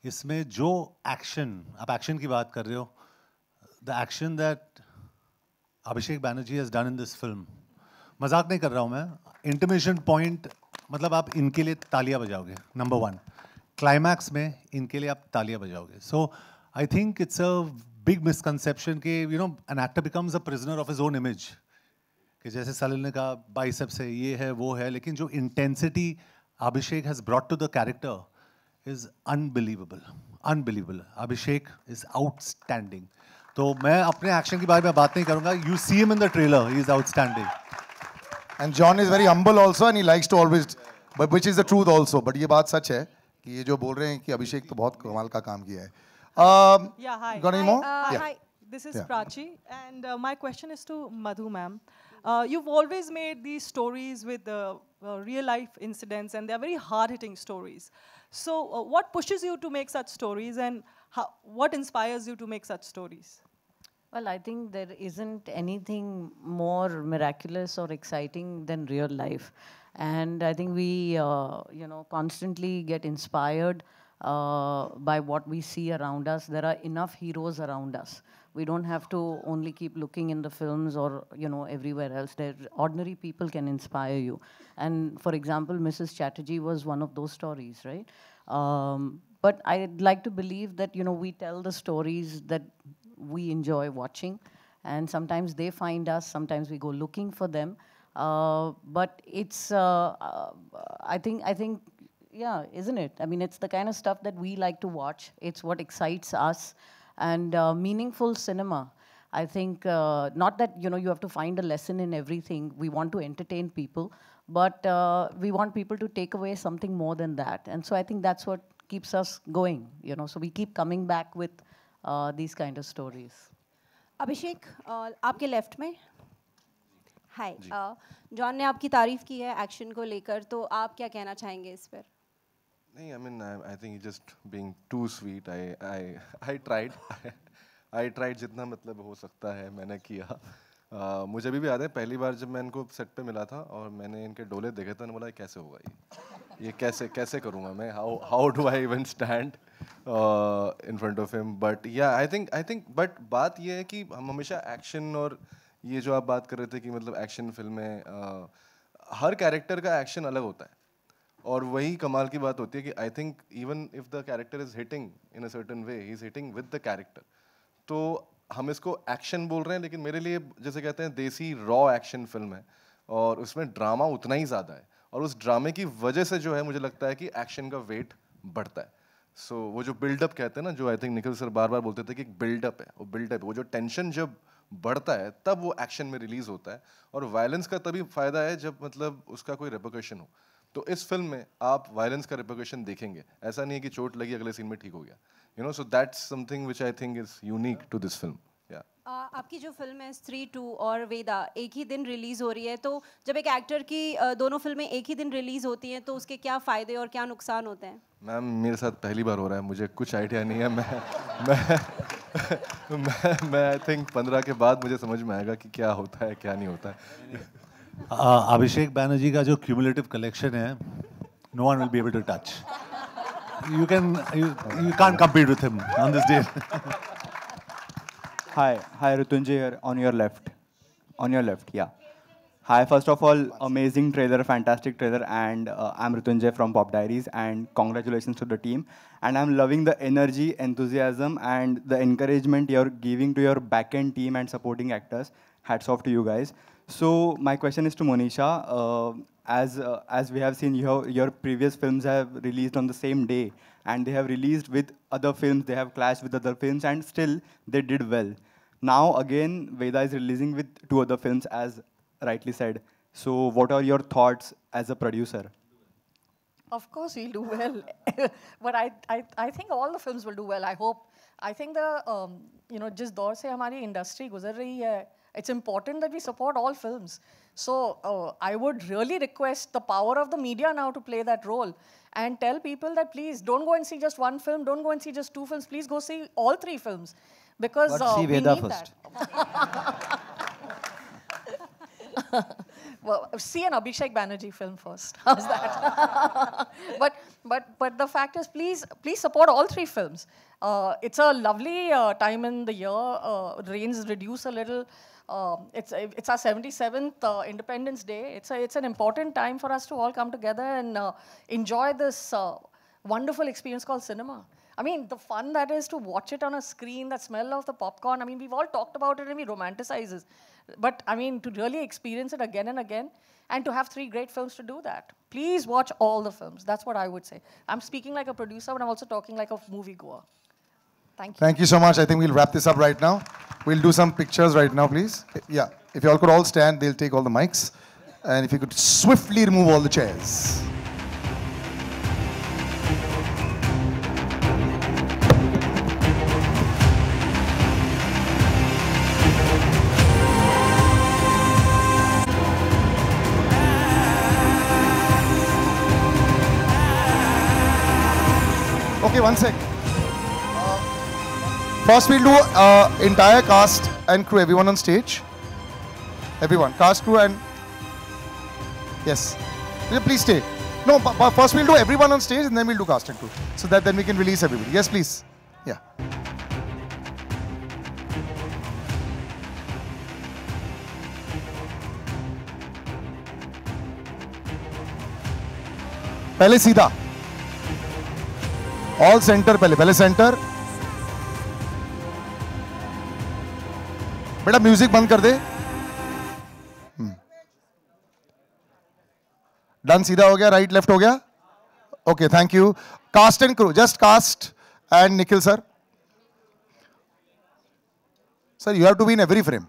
[SPEAKER 8] इसमें जो एक्शन, आप एक्शन की बात कर रहे हो, the action that Abhishek Banerjee has done in this film, मजाक नहीं कर रहा हूँ मैं. इंटिमेशन पॉइंट, मतलब आप इनके लिए तालियां बजाओगे. नंबर 1, क्लाइमैक्स में इनके लिए आप तालियां बजाओगे. So I think it's a big misconception कि you know an actor becomes a prisoner of his own image. कि जैसे सलिल ने कहा बाइसेप्स है, ये है, वो है, लेकिन जो intensity Abhishek has brought to the character is unbelievable. Unbelievable. Abhishek is outstanding. तो मैं अपने एक्शन के बारे में बात नहीं करूंगा. You see him in the trailer, he is outstanding.
[SPEAKER 6] And John is very humble also and he likes to always, but which is the truth also. बट ये बात सच है कि ये जो बोल रहे हैं कि अभिषेक तो बहुत कमाल का काम किया है.
[SPEAKER 18] Yeah, hi.
[SPEAKER 6] Got any more? Yeah.
[SPEAKER 18] Hi, this is
[SPEAKER 6] Yeah.
[SPEAKER 18] Prachi, and my question is to Madhu ma'am. You've always made these stories with real life incidents, and they are very hard-hitting stories. So, what pushes you to make such stories, and what inspires you to make such stories?
[SPEAKER 12] Well, I think there isn't anything more miraculous or exciting than real life. And I think we, constantly get inspired by what we see around us. There are enough heroes around us. We don't have to only keep looking in the films or, everywhere else. Ordinary people can inspire you. And for example, Mrs. Chatterjee was one of those stories, right? But I'd like to believe that, we tell the stories that we enjoy watching. And sometimes they find us, sometimes we go looking for them. But it's, I think, yeah, isn't it? I mean, it's the kind of stuff that we like to watch. It's what excites us. And meaningful cinema, I think, not that, you have to find a lesson in everything. We want to entertain people, but we want people to take away something more than that. And so I think that's what keeps us going, so we keep coming back with these kind of stories.
[SPEAKER 19] अभिषेक, आपके left में. हाय, John ने आपकी तारीफ की है action को लेकर, तो आप क्या कहना चाहेंगे इस पर?
[SPEAKER 1] नहीं, I mean, I think he's just being too sweet. I tried. I tried जितना मतलब हो सकता है मैंने किया. मुझे अभी भी याद है पहली बार जब मैं इनको सेट पे मिला था और मैंने इनके डोले देखे थे, बोला कैसे होगा ये कैसे करूँगा मैं, how do I even stand in front of him. But yeah, I think but बात ये है कि हम हमेशा एक्शन, और ये जो आप बात कर रहे थे कि मतलब एक्शन फिल्में, हर कैरेक्टर का एक्शन अलग होता है, और वही कमाल की बात होती है कि I think even if the character is hitting in a certain way, he is hitting with the character. तो हम इसको एक्शन बोल रहे हैं, लेकिन मेरे लिए जैसे कहते हैं देसी रॉ एक्शन फिल्म है, और उसमें ड्रामा उतना ही ज़्यादा है, और उस ड्रामे की वजह से जो है मुझे लगता है कि एक्शन का वेट बढ़ता है. सो वो जो बिल्डअप कहते हैं ना, जो आई थिंक निखिल सर बार बार बोलते थे कि एक बिल्डअप है, वो जो टेंशन जब बढ़ता है तब वो एक्शन में रिलीज होता है, और वायलेंस का तभी फायदा है जब मतलब उसका कोई रेपोकेशन हो. तो इस फिल्म में आप वायलेंस का रेपोकेशन देखेंगे. ऐसा नहीं है कि चोट लगी अगले सीन में ठीक हो गया, so that's something which I think is unique to this film.
[SPEAKER 19] आपकी जो फिल्म है स्त्री 2 और वेदा एक ही दिन रिलीज हो रही है, तो जब एक एक्टर की दोनों फिल्में एक ही दिन रिलीज होती हैं तो उसके क्या फ़ायदे और क्या नुकसान होते हैं?
[SPEAKER 1] मैम, मेरे साथ पहली बार हो रहा है, मुझे कुछ आइडिया नहीं है. मैं आई थिंक 15 के बाद मुझे समझ में आएगा कि क्या होता है क्या नहीं होता है.
[SPEAKER 8] अभिषेक बैनर्जी का जो क्यूमुलेटिव कलेक्शन है, no one will be able to touch. You can't compete with him on this day.
[SPEAKER 20] Hi, Ritunjay here, on your left, yeah. Hi, first of all, amazing trailer, fantastic trailer, and I'm Ritunjay from Pop Diaries, and congratulations to the team. And I'm loving the energy, enthusiasm, and the encouragement you're giving to your back-end team and supporting actors. Hats off to you guys. So my question is to Monisha. As we have seen, your previous films have released on the same day, and they have released with other films, they have clashed with other films, and still they did well. Now again, Veda is releasing with 2 other films, as rightly said. So what are your thoughts as a producer?
[SPEAKER 11] Of course, we'll do well. But I think all the films will do well. I hope. I think जिस दौर से हमारी industry गुजर रही है, it's important that we support all films. So I would really request the power of the media now to play that role and tell people that please don't go and see just one film, don't go and see just two films. Please go see all three films because
[SPEAKER 7] see
[SPEAKER 11] we
[SPEAKER 7] Veda
[SPEAKER 11] need
[SPEAKER 7] first.
[SPEAKER 11] that. Well, see an Abhishek Banerjee film first. How's that? but the fact is, please support all three films. It's a lovely time in the year. Rains reduce a little. It's our 77th Independence Day. It's an important time for us to all come together and enjoy this wonderful experience called cinema. I mean, the fun that is to watch it on a screen, that smell of the popcorn. I mean, we've all talked about it and we romanticize it. But I mean, to really experience it again and again, and to have three great films to do that. Please watch all the films. That's what I would say. I'm speaking like a producer, but I'm also talking like a moviegoer. Thank you.
[SPEAKER 6] Thank you so much. I think we'll wrap this up right now. We'll do some pictures right now, please. Yeah, if you all could all stand, they'll take all the mics. And if you could swiftly remove all the chairs. Okay, one sec. First we'll do entire cast and crew, everyone on stage. Everyone, cast, crew and... Yes. Please stay. No, but first we'll do everyone on stage and then we'll do cast and crew. So that then we can release everybody. Yes, please. Yeah. पहले सीधा. All center पहले center. बेटा music बंद कर दे. Done, सीधा हो गया, right left हो गया. Okay, thank you. Cast and crew, just cast and Nikhil sir. Sir, you have to be in every frame.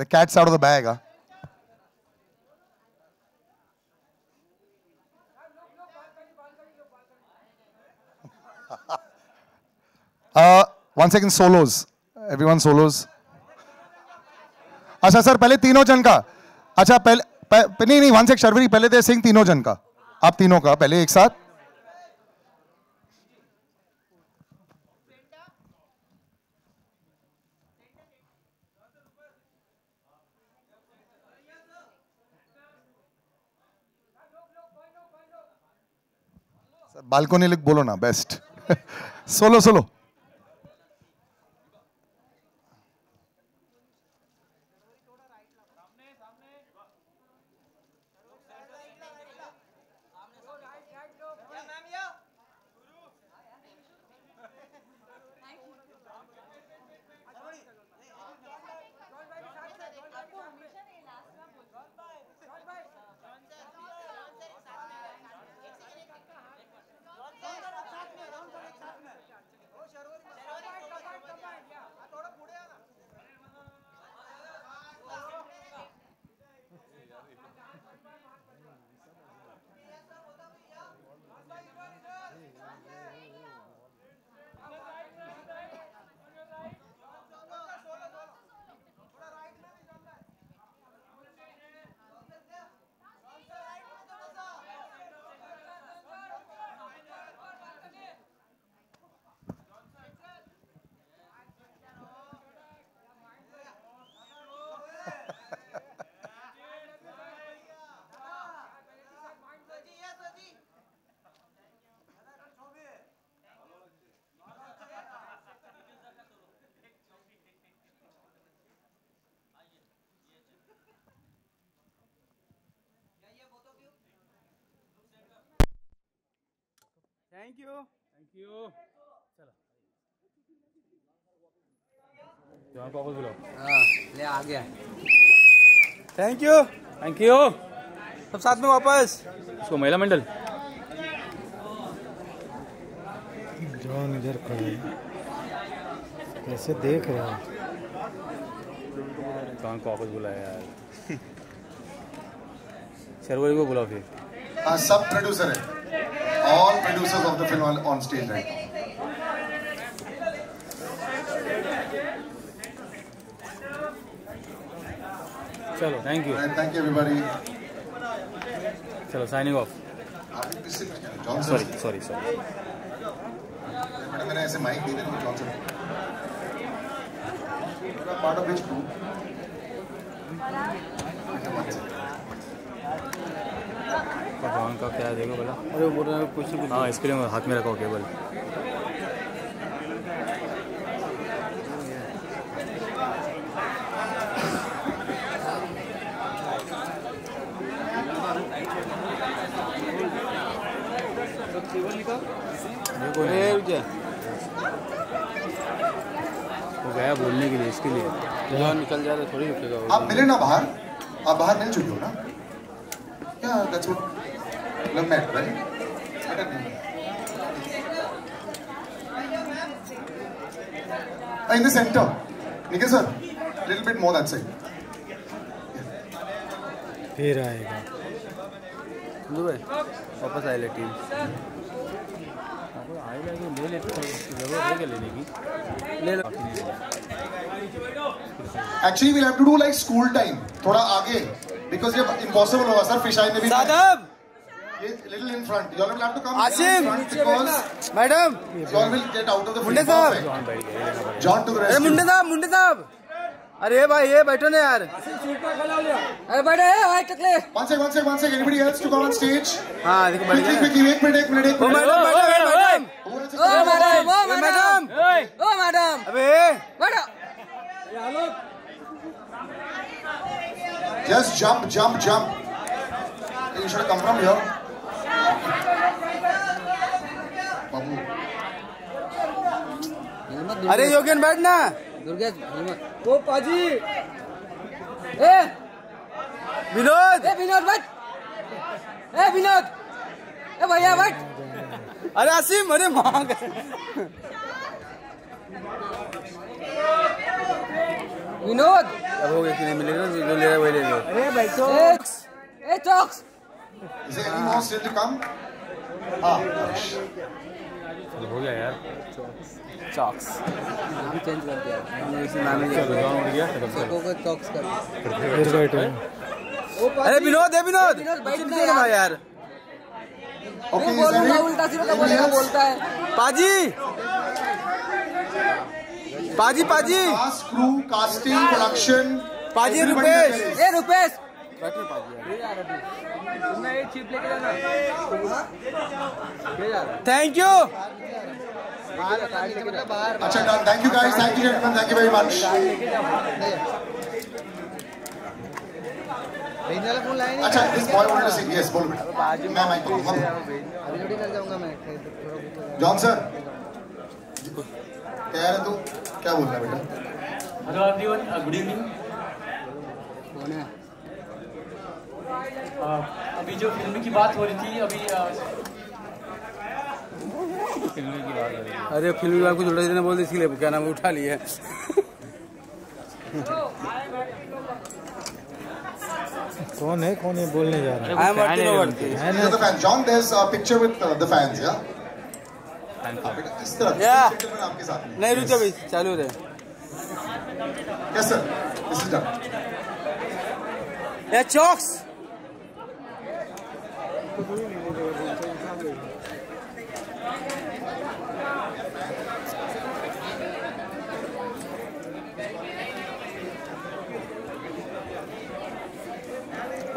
[SPEAKER 6] The cat's out of the bag. One second, solos. Everyone solos. अच्छा sir, पहले तीनों जन का. अच्छा पहले नहीं वन सेक शर्वरी, पहले दे सिंह तीनों जन का. आप तीनों का पहले एक साथ. बालकोनी लिख बोलो ना, बेस्ट. सोलो.
[SPEAKER 14] Thank you. चलो वापस बुलाओ. ले आ गया. Thank you. सब साथ में वापस. इसको महिला मंडल.
[SPEAKER 21] जॉन इधर खड़े हैं, कैसे देख रहे हैं.
[SPEAKER 14] कहाँ को वापस बुलाया यार.
[SPEAKER 2] शर्वरी को बुलाओ फिर।
[SPEAKER 6] सब प्रोड्यूसर है, all producers of the film on stage right.
[SPEAKER 2] चलो थैंक यू
[SPEAKER 6] एवरीबॉडी।
[SPEAKER 2] चलो signing off. Sorry sorry sorry
[SPEAKER 6] मैंने ऐसे माइक दे दिया John sir. Part of which group?
[SPEAKER 2] John का क्या देखो बोला? अरे बोल रहा है कुछ। हाँ इसके लिए हाथ में रखो केबल। वो गया बोलने के लिए, इसके लिए जॉन निकल जाए तो थोड़ी रुकेगा।
[SPEAKER 6] आप मिले ना बाहर? आप बाहर मिल चुके हो ना? Yeah, that's what love met, right? In the center. Nikhil sir, little bit more that side.
[SPEAKER 21] फिर आएगा।
[SPEAKER 2] वापस आए टीम। आएगा कि ले लेते जरूरत है क्या लेने की? ले लो।
[SPEAKER 6] Actually, we'll have to do like school time. थोड़ा आगे. Because ये impossible होगा सर, फिश आई में भी
[SPEAKER 2] सादब
[SPEAKER 6] little in front. You all will have to come
[SPEAKER 2] Asim
[SPEAKER 6] in front because
[SPEAKER 2] madam
[SPEAKER 6] you all will get out of the
[SPEAKER 2] Munde
[SPEAKER 6] film.
[SPEAKER 2] साहब
[SPEAKER 6] John to the rescue.
[SPEAKER 2] मुंडे साहब अरे भाई ये बैठो ना यार। अरे बैठो भाई टकले।
[SPEAKER 6] One sec. Anybody else to come on stage?
[SPEAKER 2] हाँ देखो बैठ गया।
[SPEAKER 6] Quickly, एक मिनट।
[SPEAKER 2] ओ मैडम अबे बैठो।
[SPEAKER 6] Just jump. You should have come from here. Babu.
[SPEAKER 2] अरे योगेन बैठ ना। दुर्गेश वो पाजी। ए विनोद बैठ। ए विनोद ए भैया बैठ। अरे आसिम अरे मांग। विनोद अब हो गया कि नहीं मिलेगा जो ले रहा है वही ले लो। अरे बैठो। ए chalks.
[SPEAKER 6] Is there any more still to come? हाँ।
[SPEAKER 2] हो गया यार।
[SPEAKER 14] चॉक्स
[SPEAKER 2] अभी चेंज कर दिया इसी नाम में चलो जॉन उड़ गया खत्म करो को चॉक्स कर
[SPEAKER 21] फिर बैठो।
[SPEAKER 2] अरे विनोद बैठना यार।
[SPEAKER 6] ओके
[SPEAKER 2] उल्टा सीधा बोलता है पाजी
[SPEAKER 6] crew casting production
[SPEAKER 2] paaji Rupesh thank you.
[SPEAKER 6] अच्छा done. Thank you guys, thank you gentleman, thank you very much. अच्छा this boy wanted to see. Yes बोल बेटा। मैं माइक पकड़ूंगा। जॉन सर क्या है तू क्या बोल रहा है बेटा?
[SPEAKER 14] Hello everyone, good evening. अभी जो फिल्म की बात हो रही थी अभी
[SPEAKER 2] फिल्म की बात अरे फिल्म की बात कुछ उल्टा सीधा बोल दे इसलिए क्या नाम उठा लिया।
[SPEAKER 21] कौन है बोलने जा रहा है?
[SPEAKER 2] I am Martin Overton.
[SPEAKER 6] The fan. John, there's a picture with the fans, yeah? इस तरफ gentleman आपके साथ में।
[SPEAKER 2] नहीं रुको भाई चालू रहे।
[SPEAKER 6] Yes sir, this is done.
[SPEAKER 2] Yeah, chocks.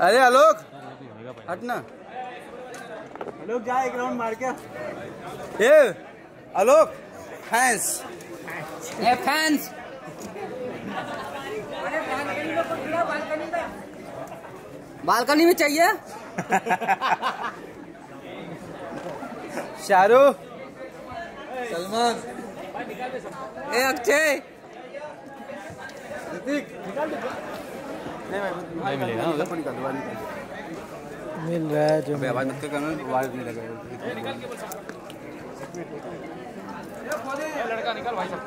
[SPEAKER 2] अरे आलोक हटना। आलोक जा एक राउंड मार के। ए आलोक फैंस बालकनी में चाहिए। शाहरुख सलमान ए अक्षय नहीं मिलेगा उधर
[SPEAKER 21] मिल रहा है जो
[SPEAKER 2] आवाज मत करना, आवाज नहीं लगेगा। लड़का निकल भाई सब।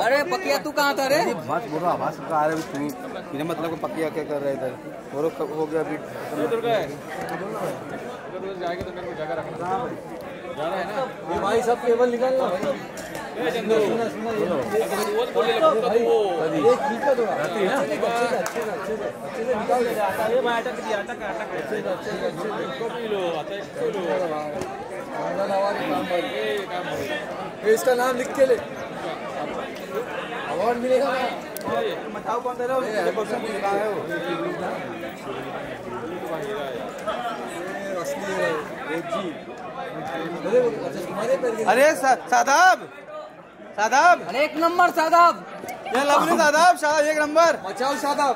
[SPEAKER 2] अरे पकिया तू कहाँ था रे?
[SPEAKER 4] बस बोलो आवाज का आ रहा है तुम बिना मतलब को पकिया क्या कर रहे इधर और हो गया अभी
[SPEAKER 2] जाएगा तो मेरे को जगह रखना जाना है ना ये भाई सब केबल निकाल लो ए चंदू वो बोल ले वो ये ठीक है थोड़ा अच्छे से निकाल दे आता ये भाई अटक दिया अटक इसको पी लो आता इसको लो आवाज काम कर इसका नाम लिख के ले अवार्ड मिलेगा ना बताओ कौन दे रहा है वो पर्सन लिखा है वो असली है जी
[SPEAKER 4] अरे सादाब सादाब
[SPEAKER 2] अरे एक नंबर सादाब
[SPEAKER 4] ये लवली सादाब शादाब एक नंबर
[SPEAKER 2] बचाओ सादाब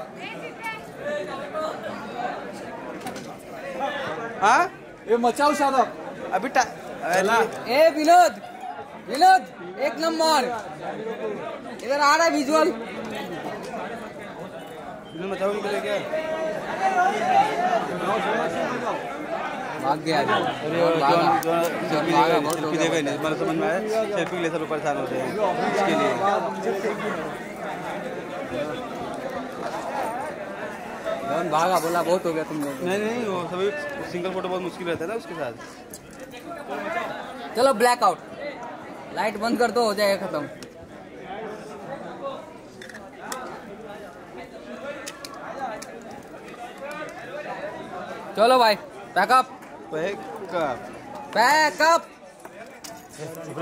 [SPEAKER 4] हाँ
[SPEAKER 2] ये मचाओ सादाब
[SPEAKER 4] अभी
[SPEAKER 2] ए विनोद विनोद एक नंबर इधर आ रहा है विजुअल
[SPEAKER 4] मचाओ निकले क्या
[SPEAKER 2] भाग गया
[SPEAKER 4] देखा नहीं मेरे समझ में आया सेल्फी ले सब परेशान होते हैं इसके लिए
[SPEAKER 2] भागा बोला बहुत हो गया तुम लोग
[SPEAKER 4] नहीं वो सभी सिंगल फोटो बहुत मुश्किल रहता है ना उसके साथ
[SPEAKER 2] चलो ब्लैकआउट लाइट बंद कर दो हो जाएगा खत्म चलो भाई पैकअप पैकअप